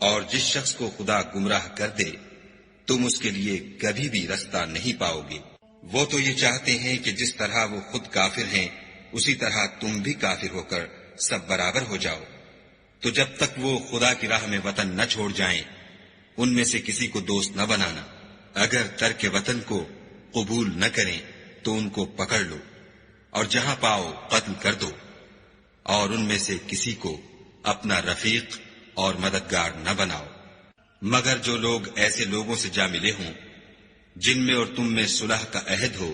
اور جس شخص کو خدا گمراہ کر دے تم اس کے لیے کبھی بھی رستہ نہیں پاؤ گے؟ وہ تو یہ چاہتے ہیں کہ جس طرح وہ خود کافر ہیں اسی طرح تم بھی کافر ہو کر سب برابر ہو جاؤ۔ تو جب تک وہ خدا کی راہ میں وطن نہ چھوڑ جائیں ان میں سے کسی کو دوست نہ بنانا۔ اگر ترک وطن کو قبول نہ کریں تو ان کو پکڑ لو، اور جہاں پاؤ قتل کر دو، اور ان میں سے کسی کو اپنا رفیق اور مددگار نہ بناؤ، مگر جو لوگ ایسے لوگوں سے جا ملے ہوں جن میں اور تم میں صلح کا عہد ہو،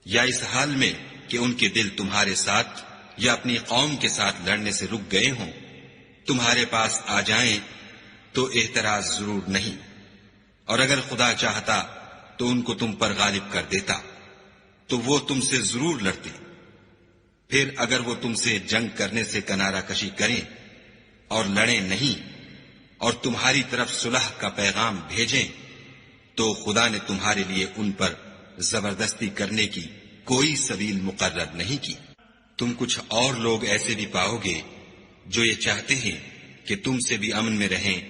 یا اس حال میں کہ ان کے دل تمہارے ساتھ یا اپنی قوم کے ساتھ لڑنے سے رک گئے ہوں، تمہارے پاس آ جائیں تو اعتراض ضرور نہیں، اور اگر خدا چاہتا تو ان کو تم پر غالب کر دیتا تو وہ تم سے ضرور لڑتے۔ پھر اگر وہ تم سے جنگ کرنے سے کنارہ کشی کریں اور لڑیں نہیں اور تمہاری طرف صلح کا پیغام بھیجیں تو خدا نے تمہارے لیے ان پر زبردستی کرنے کی کوئی سبیل مقرر نہیں کی۔ تم کچھ اور لوگ ایسے بھی پاؤ گے جو یہ چاہتے ہیں کہ تم سے بھی امن میں رہیں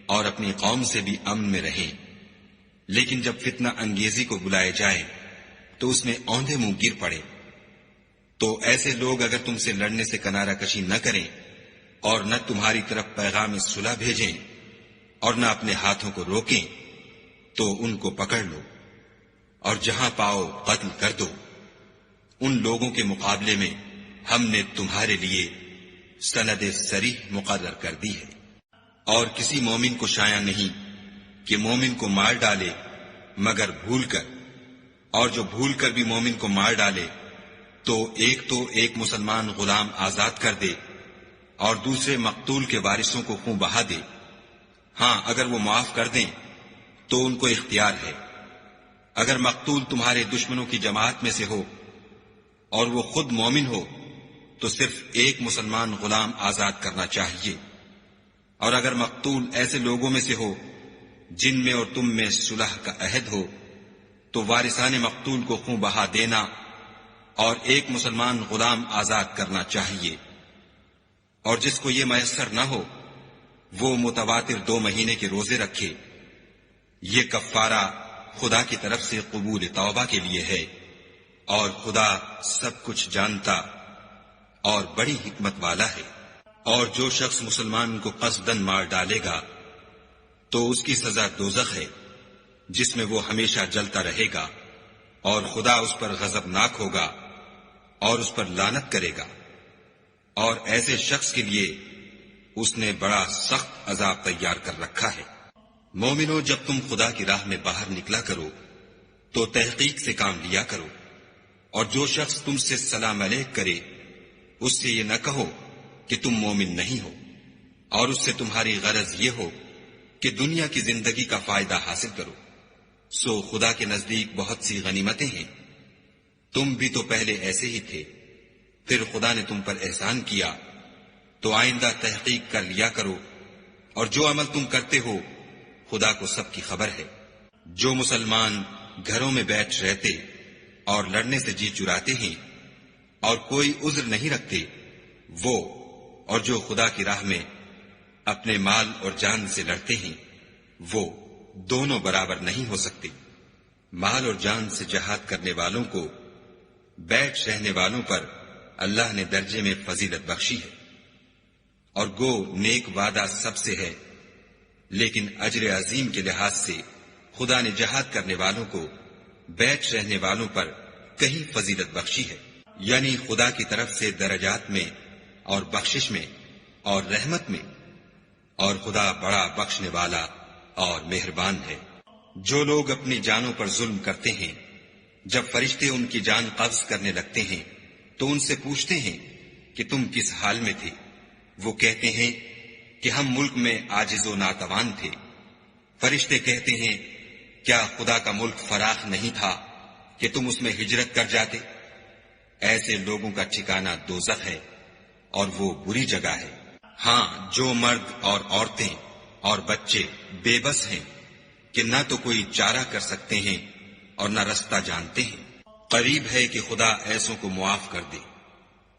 اور اپنی قوم سے بھی امن میں رہیں، لیکن جب فتنہ انگیزی کو بلائے جائے تو اس میں اوندھے منہ گر پڑے۔ تو ایسے لوگ اگر تم سے لڑنے سے کنارہ کشی نہ کریں اور نہ تمہاری طرف پیغام صلح بھیجیں اور نہ اپنے ہاتھوں کو روکیں تو ان کو پکڑ لو، اور جہاں پاؤ قتل کر دو۔ ان لوگوں کے مقابلے میں ہم نے تمہارے لیے سند صریح مقرر کر دی ہے، اور کسی مومن کو شایع نہیں کہ مومن کو مار ڈالے مگر بھول کر، اور جو بھول کر بھی مومن کو مار ڈالے تو ایک مسلمان غلام آزاد کر دے اور دوسرے مقتول کے وارثوں کو خون بہا دے۔ ہاں اگر وہ معاف کر دیں تو ان کو اختیار ہے۔ اگر مقتول تمہارے دشمنوں کی جماعت میں سے ہو اور وہ خود مومن ہو تو صرف ایک مسلمان غلام آزاد کرنا چاہیے، اور اگر مقتول ایسے لوگوں میں سے ہو جن میں اور تم میں صلح کا عہد ہو تو وارثان مقتول کو خوں بہا دینا اور ایک مسلمان غلام آزاد کرنا چاہیے، اور جس کو یہ میسر نہ ہو وہ متواتر 2 مہینے کے روزے رکھے۔ یہ کفارہ خدا کی طرف سے قبول توبہ کے لیے ہے، اور خدا سب کچھ جانتا اور بڑی حکمت والا ہے۔ اور جو شخص مسلمان کو قصداً مار ڈالے گا تو اس کی سزا دوزخ ہے، جس میں وہ ہمیشہ جلتا رہے گا، اور خدا اس پر غضبناک ہوگا اور اس پر لعنت کرے گا، اور ایسے شخص کے لیے اس نے بڑا سخت عذاب تیار کر رکھا ہے۔ مومنو، جب تم خدا کی راہ میں باہر نکلا کرو تو تحقیق سے کام لیا کرو، اور جو شخص تم سے سلام علیک کرے اس سے یہ نہ کہو کہ تم مومن نہیں ہو، اور اس سے تمہاری غرض یہ ہو کہ دنیا کی زندگی کا فائدہ حاصل کرو۔ سو خدا کے نزدیک بہت سی غنیمتیں ہیں، تم بھی تو پہلے ایسے ہی تھے، پھر خدا نے تم پر احسان کیا، تو آئندہ تحقیق کر لیا کرو، اور جو عمل تم کرتے ہو خدا کو سب کی خبر ہے۔ جو مسلمان گھروں میں بیٹھ رہتے اور لڑنے سے جی چراتے ہیں اور کوئی عذر نہیں رکھتے، وہ اور جو خدا کی راہ میں اپنے مال اور جان سے لڑتے ہیں وہ دونوں برابر نہیں ہو سکتے۔ مال اور جان سے جہاد کرنے والوں کو بیٹھ رہنے والوں پر اللہ نے درجے میں فضیلت بخشی ہے، اور گو نیک وعدہ سب سے ہے، لیکن اجر عظیم کے لحاظ سے خدا نے جہاد کرنے والوں کو بیٹھ رہنے والوں پر کہیں فضیلت بخشی ہے، یعنی خدا کی طرف سے درجات میں اور بخشش میں اور رحمت میں، اور خدا بڑا بخشنے والا اور مہربان ہے۔ جو لوگ اپنی جانوں پر ظلم کرتے ہیں، جب فرشتے ان کی جان قبض کرنے لگتے ہیں تو ان سے پوچھتے ہیں کہ تم کس حال میں تھے؟ وہ کہتے ہیں کہ ہم ملک میں عاجز و ناتوان تھے۔ فرشتے کہتے ہیں کیا خدا کا ملک فراخ نہیں تھا کہ تم اس میں ہجرت کر جاتے؟ ایسے لوگوں کا ٹھکانہ دوزخ ہے، اور وہ بری جگہ ہے۔ ہاں، جو مرد اور عورتیں اور بچے بے بس ہیں کہ نہ تو کوئی چارہ کر سکتے ہیں اور نہ رستہ جانتے ہیں، قریب ہے کہ خدا ایسوں کو معاف کر دے،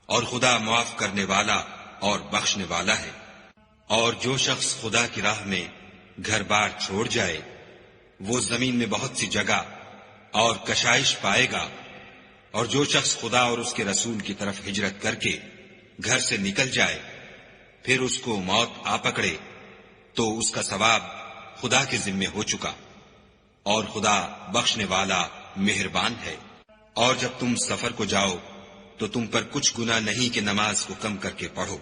اور خدا معاف کرنے والا اور بخشنے والا ہے۔ اور جو شخص خدا کی راہ میں گھر بار چھوڑ جائے وہ زمین میں بہت سی جگہ اور کشائش پائے گا، اور جو شخص خدا اور اس کے رسول کی طرف ہجرت کر کے گھر سے نکل جائے پھر اس کو موت آ پکڑے تو اس کا ثواب خدا کے ذمے ہو چکا، اور خدا بخشنے والا مہربان ہے۔ اور جب تم سفر کو جاؤ تو تم پر کچھ گناہ نہیں کہ نماز کو کم کر کے پڑھو،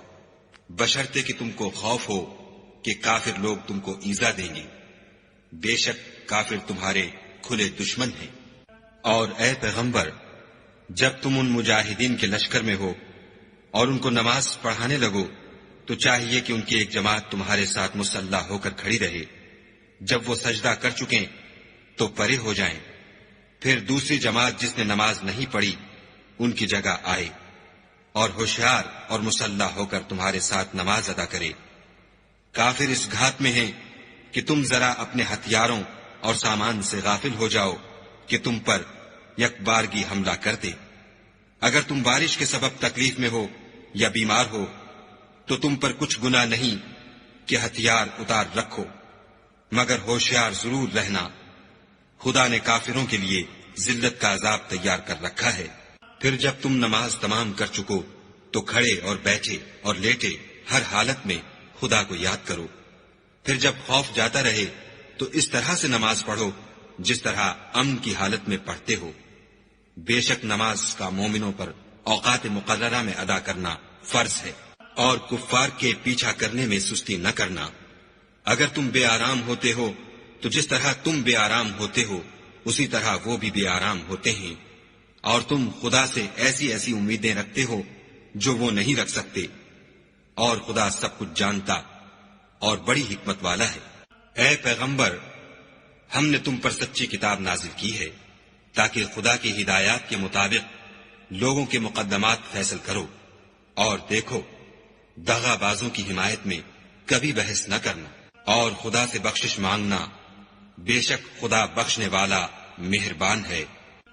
بشرطے کہ تم کو خوف ہو کہ کافر لوگ تم کو ایذا دیں گے، بے شک کافر تمہارے کھلے دشمن ہیں۔ اور اے پیغمبر، جب تم ان مجاہدین کے لشکر میں ہو اور ان کو نماز پڑھانے لگو تو چاہیے کہ ان کی ایک جماعت تمہارے ساتھ مسلح ہو کر کھڑی رہے، جب وہ سجدہ کر چکیں تو پرے ہو جائیں، پھر دوسری جماعت جس نے نماز نہیں پڑھی ان کی جگہ آئے، اور ہوشیار اور مسلح ہو کر تمہارے ساتھ نماز ادا کرے۔ کافر اس گھات میں ہیں کہ تم ذرا اپنے ہتھیاروں اور سامان سے غافل ہو جاؤ کہ تم پر یک بارگی حملہ کر دے۔ اگر تم بارش کے سبب تکلیف میں ہو یا بیمار ہو تو تم پر کچھ گناہ نہیں کہ ہتھیار اتار رکھو، مگر ہوشیار ضرور رہنا، خدا نے کافروں کے لیے ذلت کا عذاب تیار کر رکھا ہے۔ پھر جب تم نماز تمام کر چکو تو کھڑے اور بیٹھے اور لیٹے ہر حالت میں خدا کو یاد کرو، پھر جب خوف جاتا رہے تو اس طرح سے نماز پڑھو جس طرح امن کی حالت میں پڑھتے ہو۔ بے شک نماز کا مومنوں پر اوقات مقررہ میں ادا کرنا فرض ہے، اور کفار کے پیچھا کرنے میں سستی نہ کرنا۔ اگر تم بے آرام ہوتے ہو تو جس طرح تم بے آرام ہوتے ہو اسی طرح وہ بھی بے آرام ہوتے ہیں، اور تم خدا سے ایسی ایسی امیدیں رکھتے ہو جو وہ نہیں رکھ سکتے، اور خدا سب کچھ جانتا اور بڑی حکمت والا ہے۔ اے پیغمبر، ہم نے تم پر سچی کتاب نازل کی ہے تاکہ خدا کی ہدایات کے مطابق لوگوں کے مقدمات فیصل کرو، اور دیکھو، دغا بازوں کی حمایت میں کبھی بحث نہ کرنا، اور خدا سے بخشش مانگنا، بے شک خدا بخشنے والا مہربان ہے۔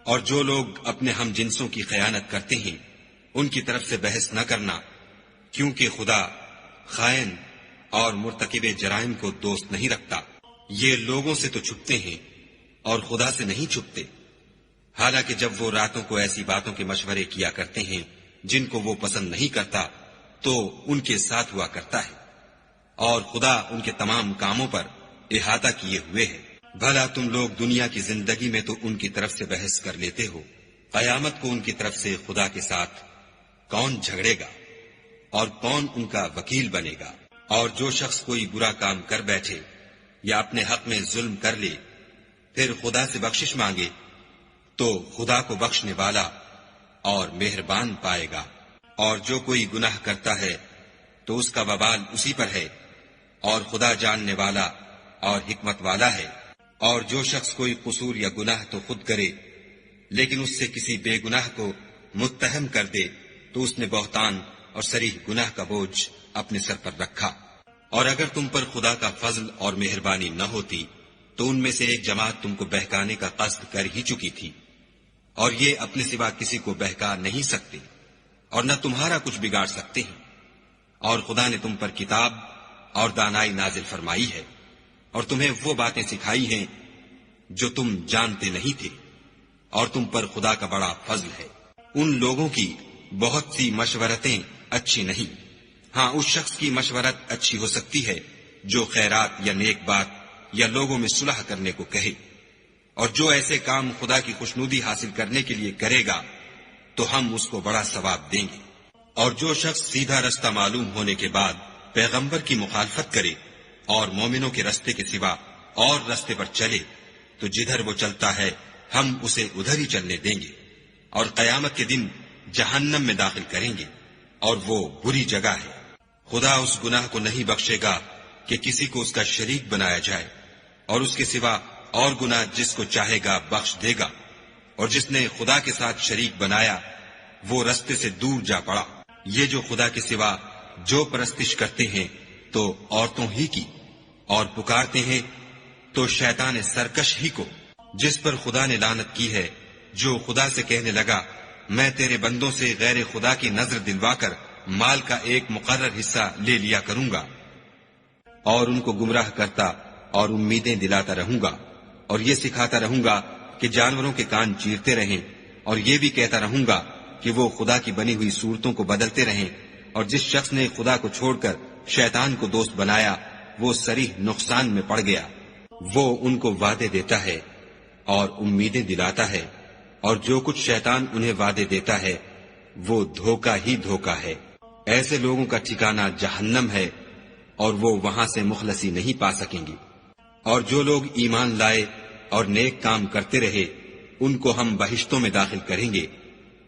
اور جو لوگ اپنے ہم جنسوں کی خیانت کرتے ہیں ان کی طرف سے بحث نہ کرنا، کیونکہ خدا خائن اور مرتکب جرائم کو دوست نہیں رکھتا۔ یہ لوگوں سے تو چھپتے ہیں اور خدا سے نہیں چھپتے، حالانکہ جب وہ راتوں کو ایسی باتوں کے مشورے کیا کرتے ہیں جن کو وہ پسند نہیں کرتا تو ان کے ساتھ ہوا کرتا ہے، اور خدا ان کے تمام کاموں پر احاطہ کیے ہوئے ہے۔ بھلا تم لوگ دنیا کی زندگی میں تو ان کی طرف سے بحث کر لیتے ہو، قیامت کو ان کی طرف سے خدا کے ساتھ کون جھگڑے گا اور کون ان کا وکیل بنے گا؟ اور جو شخص کوئی برا کام کر بیٹھے یا اپنے حق میں ظلم کر لے پھر خدا سے بخشش مانگے تو خدا کو بخشنے والا اور مہربان پائے گا۔ اور جو کوئی گناہ کرتا ہے تو اس کا وبال اسی پر ہے، اور خدا جاننے والا اور حکمت والا ہے۔ اور جو شخص کوئی قصور یا گناہ تو خود کرے لیکن اس سے کسی بے گناہ کو متہم کر دے تو اس نے بہتان اور صریح گناہ کا بوجھ اپنے سر پر رکھا۔ اور اگر تم پر خدا کا فضل اور مہربانی نہ ہوتی تو ان میں سے ایک جماعت تم کو بہکانے کا قصد کر ہی چکی تھی، اور یہ اپنے سوا کسی کو بہکا نہیں سکتے اور نہ تمہارا کچھ بگاڑ سکتے ہیں۔ اور خدا نے تم پر کتاب اور دانائی نازل فرمائی ہے اور تمہیں وہ باتیں سکھائی ہیں جو تم جانتے نہیں تھے، اور تم پر خدا کا بڑا فضل ہے۔ ان لوگوں کی بہت سی مشورتیں اچھی نہیں، ہاں اس شخص کی مشورت اچھی ہو سکتی ہے جو خیرات یا نیک بات یا لوگوں میں صلح کرنے کو کہے، اور جو ایسے کام خدا کی خوشنودی حاصل کرنے کے لیے کرے گا تو ہم اس کو بڑا ثواب دیں گے۔ اور جو شخص سیدھا رستہ معلوم ہونے کے بعد پیغمبر کی مخالفت کرے اور مومنوں کے رستے کے سوا اور رستے پر چلے تو جدھر وہ چلتا ہے ہم اسے ادھر ہی چلنے دیں گے، اور قیامت کے دن جہنم میں داخل کریں گے، اور وہ بری جگہ ہے۔ خدا اس گناہ کو نہیں بخشے گا کہ کسی کو اس کا شریک بنایا جائے، اور اس کے سوا اور گناہ جس کو چاہے گا بخش دے گا، اور جس نے خدا کے ساتھ شریک بنایا وہ رستے سے دور جا پڑا۔ یہ جو خدا کے سوا جو پرستش کرتے ہیں تو عورتوں ہی کی، اور پکارتے ہیں تو شیطان سرکش ہی کو، جس پر خدا نے لعنت کی ہے، جو خدا سے کہنے لگا میں تیرے بندوں سے غیر خدا کی نظر دلوا کر مال کا ایک مقرر حصہ لے لیا کروں گا، اور ان کو گمراہ کرتا اور امیدیں دلاتا رہوں گا، اور یہ سکھاتا رہوں گا کہ جانوروں کے کان چیرتے رہیں، اور یہ بھی کہتا رہوں گا کہ وہ خدا کی بنی ہوئی صورتوں کو بدلتے رہیں، اور جس شخص نے خدا کو چھوڑ کر شیطان کو دوست بنایا وہ صریح نقصان میں پڑ گیا۔ وہ ان کو وعدے دیتا ہے اور امیدیں دلاتا ہے، اور جو کچھ شیطان انہیں وعدے دیتا ہے وہ دھوکہ ہی دھوکہ ہے۔ ایسے لوگوں کا ٹھکانہ جہنم ہے، اور وہ وہاں سے مخلصی نہیں پا سکیں گے۔ اور جو لوگ ایمان لائے اور نیک کام کرتے رہے ان کو ہم بہشتوں میں داخل کریں گے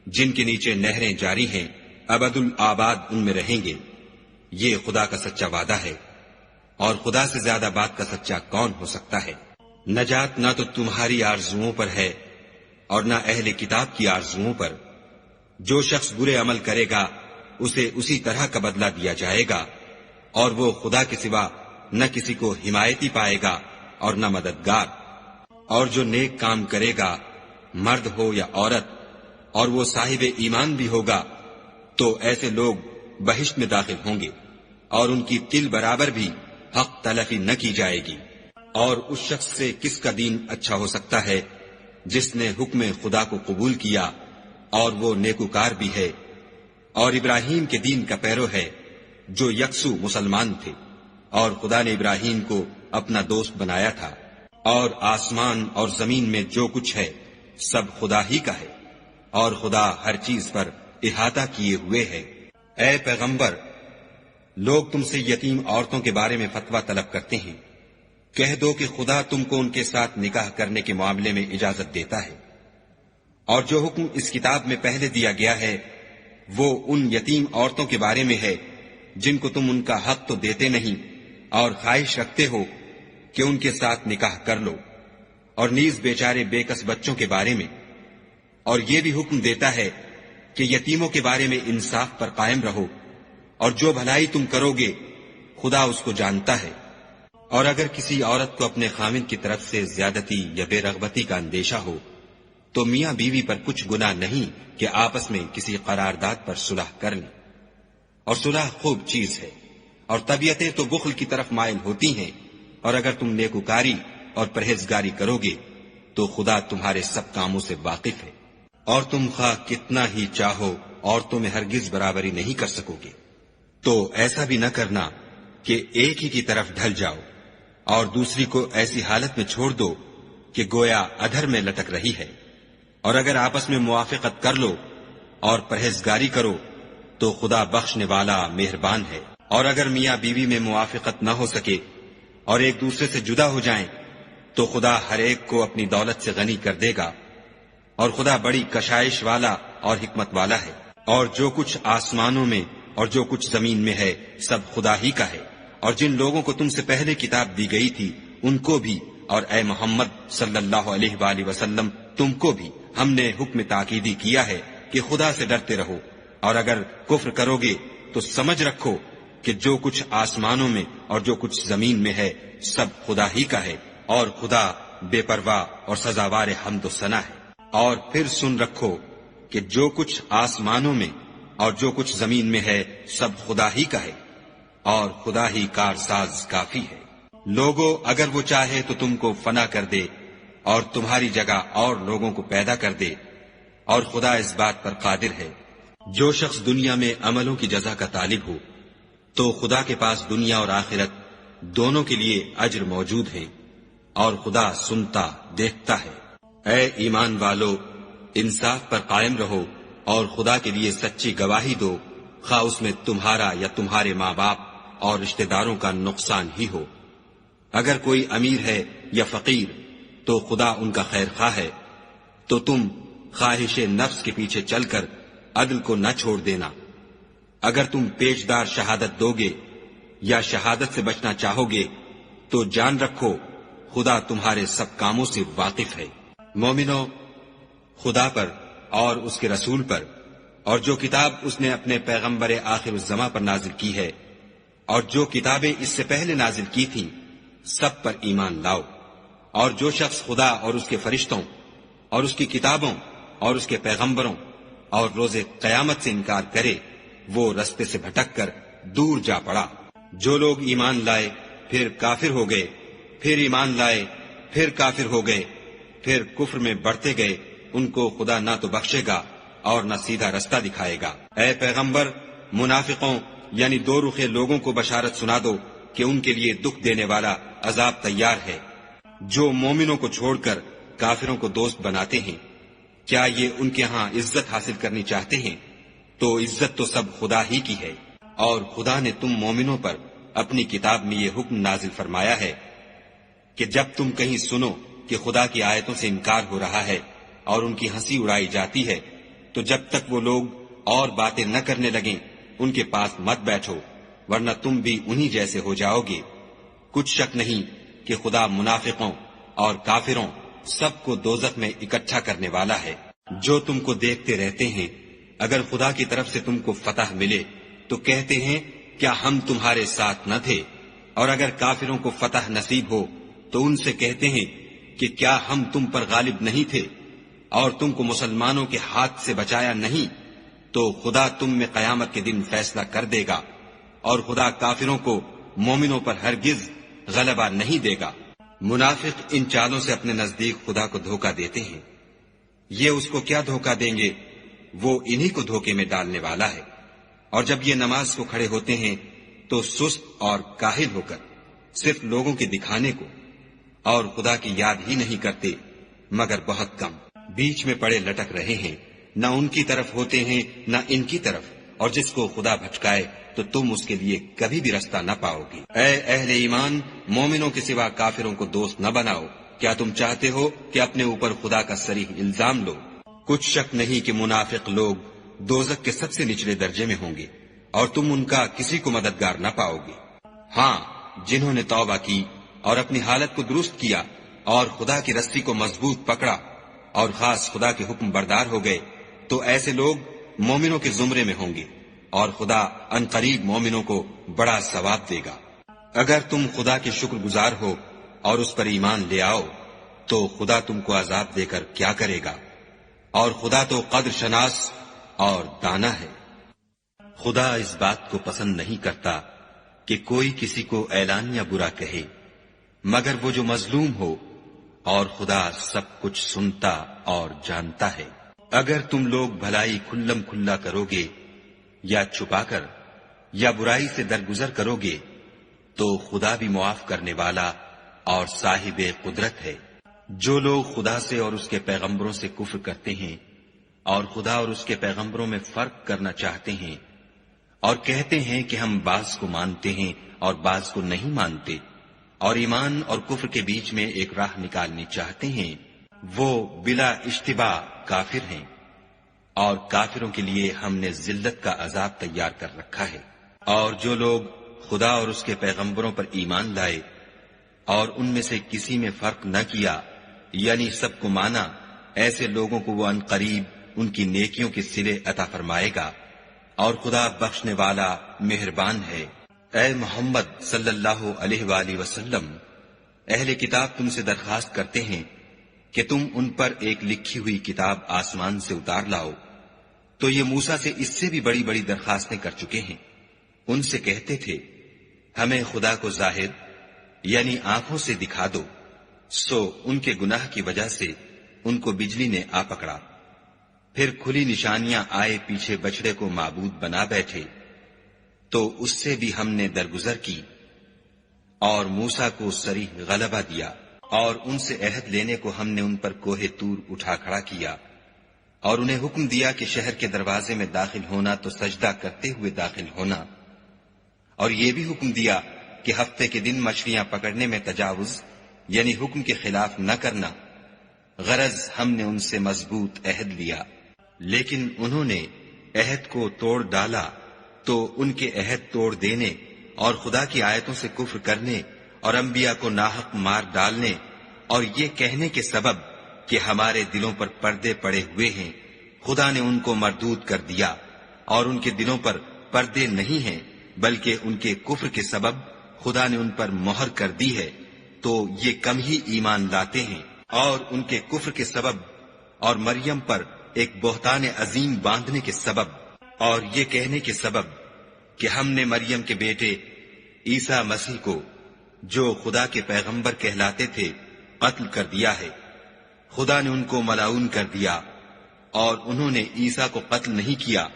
جن کے نیچے نہریں جاری ہیں، ابد الآباد ان میں رہیں گے۔ یہ خدا کا سچا وعدہ ہے، اور خدا سے زیادہ بات کا سچا کون ہو سکتا ہے؟ نجات نہ تو تمہاری آرزوؤں پر ہے اور نہ اہل کتاب کی آرزوؤں پر۔ جو شخص برے عمل کرے گا اسے اسی طرح کا بدلہ دیا جائے گا، اور وہ خدا کے سوا نہ کسی کو حمایتی پائے گا اور نہ مددگار۔ اور جو نیک کام کرے گا مرد ہو یا عورت اور وہ صاحب ایمان بھی ہوگا تو ایسے لوگ بہشت میں داخل ہوں گے، اور ان کی تل برابر بھی حق تلفی نہ کی جائے گی۔ اور اس شخص سے کس کا دین اچھا ہو سکتا ہے جس نے حکم خدا کو قبول کیا اور وہ نیکوکار بھی ہے، اور ابراہیم کے دین کا پیرو ہے جو یکسو مسلمان تھے، اور خدا نے ابراہیم کو اپنا دوست بنایا تھا۔ اور آسمان اور زمین میں جو کچھ ہے سب خدا ہی کا ہے، اور خدا ہر چیز پر احاطہ کیے ہوئے ہے۔ اے پیغمبر، لوگ تم سے یتیم عورتوں کے بارے میں فتویٰ طلب کرتے ہیں، کہہ دو کہ خدا تم کو ان کے ساتھ نکاح کرنے کے معاملے میں اجازت دیتا ہے، اور جو حکم اس کتاب میں پہلے دیا گیا ہے وہ ان یتیم عورتوں کے بارے میں ہے جن کو تم ان کا حق تو دیتے نہیں اور خواہش رکھتے ہو کہ ان کے ساتھ نکاح کر لو، اور نیز بیچارے بے کس بچوں کے بارے میں۔ اور یہ بھی حکم دیتا ہے کہ یتیموں کے بارے میں انصاف پر قائم رہو، اور جو بھلائی تم کرو گے خدا اس کو جانتا ہے۔ اور اگر کسی عورت کو اپنے خاوند کی طرف سے زیادتی یا بے رغبتی کا اندیشہ ہو تو میاں بیوی پر کچھ گناہ نہیں کہ آپس میں کسی قرارداد پر صلح کر لیں، اور صلح خوب چیز ہے، اور طبیعتیں تو بخل کی طرف مائل ہوتی ہیں، اور اگر تم نیکوکاری اور پرہیزگاری کرو گے تو خدا تمہارے سب کاموں سے واقف ہے، اور تم خواہ کتنا ہی چاہو عورتوں میں ہرگز برابری نہیں کر سکو گے۔ تو ایسا بھی نہ کرنا کہ ایک ہی کی طرف ڈھل جاؤ اور دوسری کو ایسی حالت میں چھوڑ دو کہ گویا ادھر میں لٹک رہی ہے، اور اگر آپس میں موافقت کر لو اور پرہیزگاری کرو تو خدا بخشنے والا مہربان ہے۔ اور اگر میاں بیوی میں موافقت نہ ہو سکے اور ایک دوسرے سے جدا ہو جائیں تو خدا ہر ایک کو اپنی دولت سے غنی کر دے گا، اور خدا بڑی کشائش والا اور حکمت والا ہے۔ اور جو کچھ آسمانوں میں اور جو کچھ زمین میں ہے سب خدا ہی کا ہے، اور جن لوگوں کو تم سے پہلے کتاب دی گئی تھی ان کو بھی، اور اے محمد صلی اللہ علیہ وآلہ وسلم تم کو بھی ہم نے حکم تاکیدی کیا ہے کہ خدا سے ڈرتے رہو، اور اگر کفر کرو گے تو سمجھ رکھو کہ جو کچھ آسمانوں میں اور جو کچھ زمین میں ہے سب خدا ہی کا ہے، اور خدا بے پرواہ اور سزاوار حمد و ثنا ہے۔ اور پھر سن رکھو کہ جو کچھ آسمانوں میں اور جو کچھ زمین میں ہے سب خدا ہی کا ہے، اور خدا ہی کارساز کافی ہے۔ لوگو اگر وہ چاہے تو تم کو فنا کر دے اور تمہاری جگہ اور لوگوں کو پیدا کر دے، اور خدا اس بات پر قادر ہے۔ جو شخص دنیا میں عملوں کی جزا کا طالب ہو تو خدا کے پاس دنیا اور آخرت دونوں کے لیے اجر موجود ہے، اور خدا سنتا دیکھتا ہے۔ اے ایمان والو، انصاف پر قائم رہو اور خدا کے لیے سچی گواہی دو، خواہ اس میں تمہارا یا تمہارے ماں باپ اور رشتہ داروں کا نقصان ہی ہو۔ اگر کوئی امیر ہے یا فقیر تو خدا ان کا خیر خواہ ہے، تو تم خواہش نفس کے پیچھے چل کر عدل کو نہ چھوڑ دینا۔ اگر تم پیشدار شہادت دو گے یا شہادت سے بچنا چاہو گے تو جان رکھو خدا تمہارے سب کاموں سے واقف ہے۔ مومنو، خدا پر اور اس کے رسول پر اور جو کتاب اس نے اپنے پیغمبر آخر الزماں پر نازل کی ہے اور جو کتابیں اس سے پہلے نازل کی تھیں سب پر ایمان لاؤ، اور جو شخص خدا اور اس کے فرشتوں اور اس کی کتابوں اور اس کے پیغمبروں اور روز قیامت سے انکار کرے وہ رستے سے بھٹک کر دور جا پڑا۔ جو لوگ ایمان لائے پھر کافر ہو گئے، پھر ایمان لائے پھر کافر ہو گئے، پھر کفر میں بڑھتے گئے، ان کو خدا نہ تو بخشے گا اور نہ سیدھا رستہ دکھائے گا۔ اے پیغمبر، منافقوں یعنی دو رخے لوگوں کو بشارت سنا دو کہ ان کے لیے دکھ دینے والا عذاب تیار ہے۔ جو مومنوں کو چھوڑ کر کافروں کو دوست بناتے ہیں، کیا یہ ان کے ہاں عزت حاصل کرنی چاہتے ہیں؟ تو عزت تو سب خدا ہی کی ہے۔ اور خدا نے تم مومنوں پر اپنی کتاب میں یہ حکم نازل فرمایا ہے کہ جب تم کہیں سنو کہ خدا کی آیتوں سے انکار ہو رہا ہے اور ان کی ہنسی اڑائی جاتی ہے تو جب تک وہ لوگ اور باتیں نہ کرنے لگیں ان کے پاس مت بیٹھو، ورنہ تم بھی انہی جیسے ہو جاؤ گے۔ کچھ شک نہیں کہ خدا منافقوں اور کافروں سب کو دوزخ میں اکٹھا کرنے والا ہے۔ جو تم کو دیکھتے رہتے ہیں، اگر خدا کی طرف سے تم کو فتح ملے تو کہتے ہیں کیا ہم تمہارے ساتھ نہ تھے، اور اگر کافروں کو فتح نصیب ہو تو ان سے کہتے ہیں کہ کیا ہم تم پر غالب نہیں تھے اور تم کو مسلمانوں کے ہاتھ سے بچایا نہیں؟ تو خدا تم میں قیامت کے دن فیصلہ کر دے گا، اور خدا کافروں کو مومنوں پر ہرگز غلبہ نہیں دے گا۔ منافق ان چالوں سے اپنے نزدیک خدا کو دھوکہ دیتے ہیں، یہ اس کو کیا دھوکہ دیں گے، وہ انہی کو دھوکے میں ڈالنے والا ہے۔ اور جب یہ نماز کو کھڑے ہوتے ہیں تو سست اور کاہل ہو کر صرف لوگوں کے دکھانے کو اور خدا کی یاد ہی نہیں کرتے مگر بہت کم، بیچ میں پڑے لٹک رہے ہیں، نہ ان کی طرف ہوتے ہیں نہ ان کی طرف، اور جس کو خدا بھٹکائے تو تم اس کے لیے کبھی بھی رستہ نہ پاؤ گے۔ اے اہل ایمان، مومنوں کے سوا کافروں کو دوست نہ بناؤ۔ کیا تم چاہتے ہو کہ اپنے اوپر خدا کا صریح الزام لو؟ کچھ شک نہیں کہ منافق لوگ دوزخ کے سب سے نچلے درجے میں ہوں گے اور تم ان کا کسی کو مددگار نہ پاؤ گے۔ ہاں، جنہوں نے توبہ کی اور اپنی حالت کو درست کیا اور خدا کی رسی کو مضبوط پکڑا اور خاص خدا کے حکم بردار ہو گئے، تو ایسے لوگ مومنوں کے زمرے میں ہوں گے اور خدا عنقریب مومنوں کو بڑا ثواب دے گا۔ اگر تم خدا کے شکر گزار ہو اور اس پر ایمان لے آؤ تو خدا تم کو عذاب دے کر کیا کرے گا، اور خدا تو قدر شناس اور دانا ہے۔ خدا اس بات کو پسند نہیں کرتا کہ کوئی کسی کو اعلانیہ برا کہے مگر وہ جو مظلوم ہو، اور خدا سب کچھ سنتا اور جانتا ہے۔ اگر تم لوگ بھلائی کھلم کھلا کرو گے یا چھپا کر یا برائی سے درگزر کرو گے تو خدا بھی معاف کرنے والا اور صاحب قدرت ہے۔ جو لوگ خدا سے اور اس کے پیغمبروں سے کفر کرتے ہیں اور خدا اور اس کے پیغمبروں میں فرق کرنا چاہتے ہیں اور کہتے ہیں کہ ہم بعض کو مانتے ہیں اور بعض کو نہیں مانتے، اور ایمان اور کفر کے بیچ میں ایک راہ نکالنی چاہتے ہیں، وہ بلا اشتباہ کافر ہیں، اور کافروں کے لیے ہم نے ذلت کا عذاب تیار کر رکھا ہے۔ اور جو لوگ خدا اور اس کے پیغمبروں پر ایمان لائے اور ان میں سے کسی میں فرق نہ کیا، یعنی سب کو مانا، ایسے لوگوں کو وہ عنقریب ان کی نیکیوں کے صلے عطا فرمائے گا، اور خدا بخشنے والا مہربان ہے۔ اے محمد صلی اللہ علیہ وآلہ وسلم، اہل کتاب تم سے درخواست کرتے ہیں کہ تم ان پر ایک لکھی ہوئی کتاب آسمان سے اتار لاؤ، تو یہ موسیٰ سے اس سے بھی بڑی بڑی درخواستیں کر چکے ہیں۔ ان سے کہتے تھے ہمیں خدا کو ظاہر یعنی آنکھوں سے دکھا دو، سو ان کے گناہ کی وجہ سے ان کو بجلی نے آ پکڑا، پھر کھلی نشانیاں آئے پیچھے بچڑے کو معبود بنا بیٹھے، تو اس سے بھی ہم نے درگزر کی اور موسیٰ کو صریح غلبہ دیا، اور ان سے عہد لینے کو ہم نے ان پر کوہ طور اٹھا کھڑا کیا، اور انہیں حکم دیا کہ شہر کے دروازے میں داخل ہونا تو سجدہ کرتے ہوئے داخل ہونا، اور یہ بھی حکم دیا کہ ہفتے کے دن مچھلیاں پکڑنے میں تجاوز یعنی حکم کے خلاف نہ کرنا، غرض ہم نے ان سے مضبوط عہد لیا، لیکن انہوں نے عہد کو توڑ ڈالا، تو ان کے عہد توڑ دینے اور خدا کی آیتوں سے کفر کرنے اور انبیاء کو ناحق مار ڈالنے اور یہ کہنے کے سبب کہ ہمارے دلوں پر پردے پڑے ہوئے ہیں، خدا نے ان کو مردود کر دیا، اور ان کے دلوں پر پردے نہیں ہیں بلکہ ان کے کفر کے سبب خدا نے ان پر مہر کر دی ہے، تو یہ کم ہی ایمان لاتے ہیں۔ اور ان کے کفر کے سبب اور مریم پر ایک بہتان عظیم باندھنے کے سبب اور یہ کہنے کے سبب کہ ہم نے مریم کے بیٹے عیسیٰ مسیح کو جو خدا کے پیغمبر کہلاتے تھے قتل کر دیا ہے، خدا نے ان کو ملعون کر دیا، اور انہوں نے عیسیٰ کو قتل نہیں کیا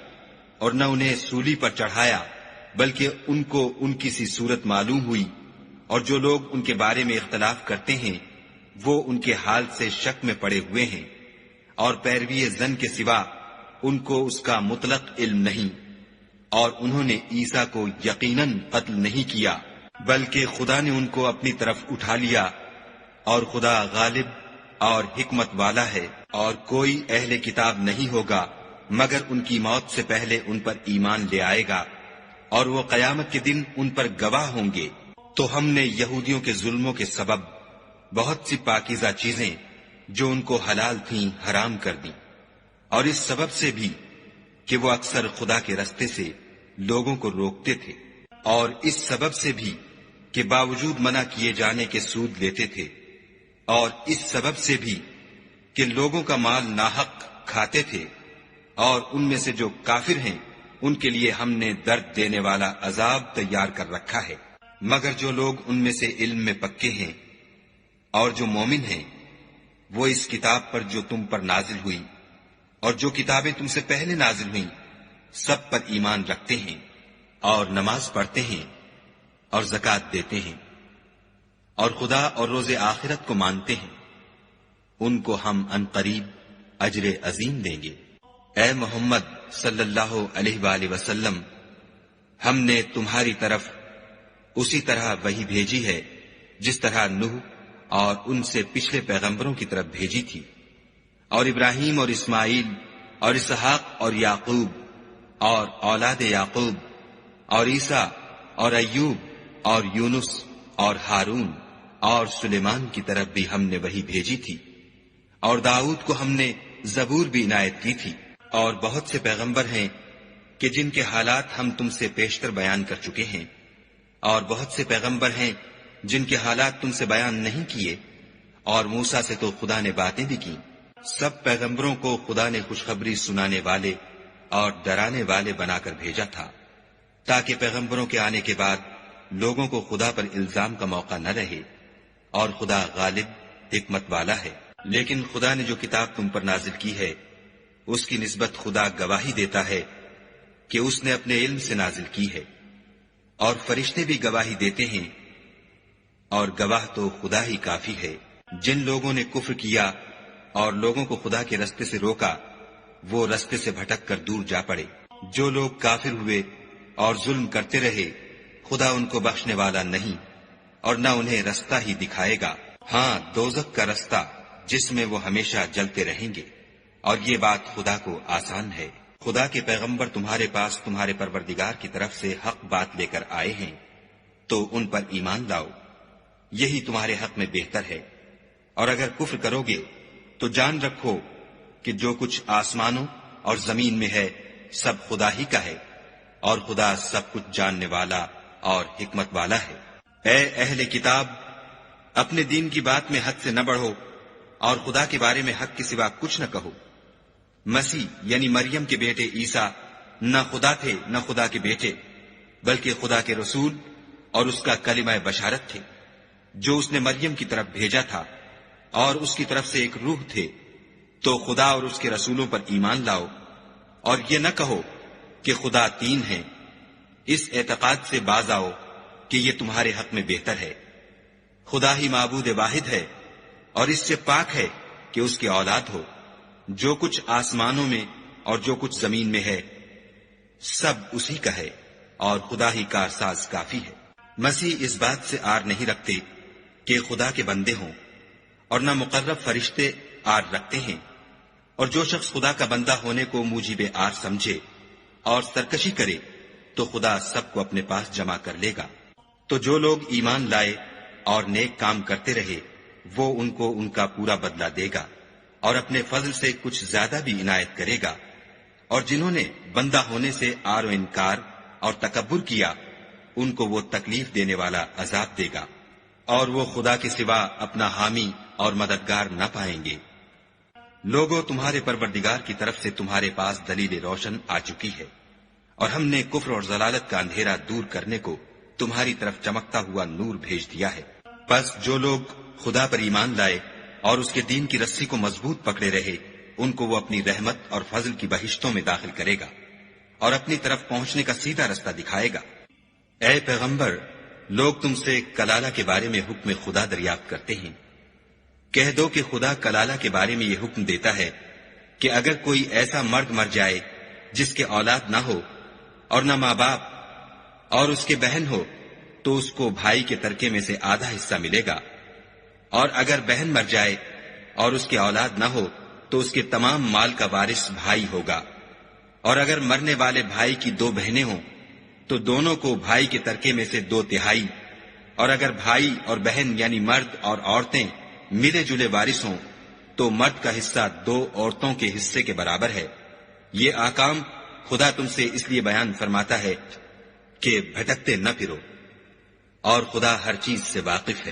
اور نہ انہیں سولی پر چڑھایا، بلکہ ان کو ان کی سی صورت معلوم ہوئی، اور جو لوگ ان کے بارے میں اختلاف کرتے ہیں وہ ان کے حال سے شک میں پڑے ہوئے ہیں، اور پیروی زن کے سوا ان کو اس کا مطلق علم نہیں، اور انہوں نے عیسیٰ کو یقیناً قتل نہیں کیا بلکہ خدا نے ان کو اپنی طرف اٹھا لیا، اور خدا غالب اور حکمت والا ہے۔ اور کوئی اہل کتاب نہیں ہوگا مگر ان کی موت سے پہلے ان پر ایمان لے آئے گا، اور وہ قیامت کے دن ان پر گواہ ہوں گے۔ تو ہم نے یہودیوں کے ظلموں کے سبب بہت سی پاکیزہ چیزیں جو ان کو حلال تھیں حرام کر دیں، اور اس سبب سے بھی کہ وہ اکثر خدا کے رستے سے لوگوں کو روکتے تھے، اور اس سبب سے بھی کہ باوجود منع کیے جانے کے سود لیتے تھے، اور اس سبب سے بھی کہ لوگوں کا مال ناحق کھاتے تھے، اور ان میں سے جو کافر ہیں ان کے لیے ہم نے درد دینے والا عذاب تیار کر رکھا ہے۔ مگر جو لوگ ان میں سے علم میں پکے ہیں اور جو مومن ہیں، وہ اس کتاب پر جو تم پر نازل ہوئی اور جو کتابیں تم سے پہلے نازل ہوئیں سب پر ایمان رکھتے ہیں، اور نماز پڑھتے ہیں اور زکوٰۃ دیتے ہیں، اور خدا اور روز آخرت کو مانتے ہیں، ان کو ہم عنقریب اجر عظیم دیں گے۔ اے محمد صلی اللہ علیہ وآلہ وسلم، ہم نے تمہاری طرف اسی طرح وحی بھیجی ہے جس طرح نوح اور ان سے پچھلے پیغمبروں کی طرف بھیجی تھی، اور ابراہیم اور اسماعیل اور اسحاق اور یعقوب اور اولاد یعقوب اور عیسیٰ اور ایوب اور یونس اور ہارون اور سلیمان کی طرف بھی ہم نے وحی بھیجی تھی، اور داؤد کو ہم نے زبور بھی عنایت کی تھی، اور بہت سے پیغمبر ہیں کہ جن کے حالات ہم تم سے پیشتر بیان کر چکے ہیں، اور بہت سے پیغمبر ہیں جن کے حالات تم سے بیان نہیں کیے، اور موسیٰ سے تو خدا نے باتیں بھی کی۔ سب پیغمبروں کو خدا نے خوشخبری سنانے والے اور ڈرانے والے بنا کر بھیجا تھا، تاکہ پیغمبروں کے آنے کے بعد لوگوں کو خدا پر الزام کا موقع نہ رہے، اور خدا غالب حکمت والا ہے۔ لیکن خدا نے جو کتاب تم پر نازل کی ہے اس کی نسبت خدا گواہی دیتا ہے کہ اس نے اپنے علم سے نازل کی ہے، اور فرشتے بھی گواہی دیتے ہیں، اور گواہ تو خدا ہی کافی ہے۔ جن لوگوں نے کفر کیا اور لوگوں کو خدا کے رستے سے روکا، وہ رستے سے بھٹک کر دور جا پڑے۔ جو لوگ کافر ہوئے اور ظلم کرتے رہے، خدا ان کو بخشنے والا نہیں اور نہ انہیں رستہ ہی دکھائے گا۔ ہاں، دوزخ کا رستہ جس میں وہ ہمیشہ جلتے رہیں گے، اور یہ بات خدا کو آسان ہے۔ خدا کے پیغمبر تمہارے پاس تمہارے پروردگار کی طرف سے حق بات لے کر آئے ہیں، تو ان پر ایمان لاؤ، یہی تمہارے حق میں بہتر ہے۔ اور اگر کفر کرو گے تو جان رکھو کہ جو کچھ آسمانوں اور زمین میں ہے سب خدا ہی کا ہے، اور خدا سب کچھ جاننے والا اور حکمت والا ہے۔ اے اہل کتاب، اپنے دین کی بات میں حد سے نہ بڑھو، اور خدا کے بارے میں حق کے سوا کچھ نہ کہو۔ مسیح یعنی مریم کے بیٹے عیسیٰ نہ خدا تھے نہ خدا کے بیٹے، بلکہ خدا کے رسول اور اس کا کلمہ بشارت تھے، جو اس نے مریم کی طرف بھیجا تھا، اور اس کی طرف سے ایک روح تھے۔ تو خدا اور اس کے رسولوں پر ایمان لاؤ، اور یہ نہ کہو کہ خدا تین ہیں۔ اس اعتقاد سے باز آؤ کہ یہ تمہارے حق میں بہتر ہے۔ خدا ہی معبود واحد ہے، اور اس سے پاک ہے کہ اس کی اولاد ہو۔ جو کچھ آسمانوں میں اور جو کچھ زمین میں ہے سب اسی کا ہے، اور خدا ہی کارساز کافی ہے۔ مسیح اس بات سے آر نہیں رکھتے کہ خدا کے بندے ہوں، اور نہ مقرب فرشتے آر رکھتے ہیں، اور جو شخص خدا کا بندہ ہونے کو موجب آر سمجھے اور سرکشی کرے تو خدا سب کو اپنے پاس جمع کر لے گا۔ تو جو لوگ ایمان لائے اور نیک کام کرتے رہے، وہ ان کو ان کا پورا بدلہ دے گا، اور اپنے فضل سے کچھ زیادہ بھی عنایت کرے گا۔ اور جنہوں نے بندہ ہونے سے آر و انکار اور تکبر کیا، ان کو وہ تکلیف دینے والا عذاب دے گا، اور وہ خدا کے سوا اپنا حامی اور مددگار نہ پائیں گے۔ لوگوں، تمہارے پروردگار کی طرف سے تمہارے پاس دلیل روشن آ چکی ہے، اور ہم نے کفر اور ضلالت کا اندھیرا دور کرنے کو تمہاری طرف چمکتا ہوا نور بھیج دیا ہے۔ پس جو لوگ خدا پر ایمان لائے اور اس کے دین کی رسی کو مضبوط پکڑے رہے، ان کو وہ اپنی رحمت اور فضل کی بہشتوں میں داخل کرے گا، اور اپنی طرف پہنچنے کا سیدھا رستہ دکھائے گا۔ اے پیغمبر، لوگ تم سے کلالہ کے بارے میں حکم خدا دریافت کرتے ہیں۔ کہہ دو کہ خدا کلالہ کے بارے میں یہ حکم دیتا ہے کہ اگر کوئی ایسا مرد مر جائے جس کے اولاد نہ ہو اور نہ ماں باپ، اور اس کے بہن ہو، تو اس کو بھائی کے ترکے میں سے آدھا حصہ ملے گا۔ اور اگر بہن مر جائے اور اس کے اولاد نہ ہو تو اس کے تمام مال کا وارث بھائی ہوگا۔ اور اگر مرنے والے بھائی کی دو بہنیں ہوں تو دونوں کو بھائی کے ترکے میں سے 2/3، اور اگر بھائی اور بہن یعنی مرد اور عورتیں ملے جلے وارث ہوں تو مرد کا حصہ 2 عورتوں کے حصے کے برابر ہے۔ یہ احکام خدا تم سے اس لیے بیان فرماتا ہے کہ بھٹکتے نہ پھرو، اور خدا ہر چیز سے واقف ہے۔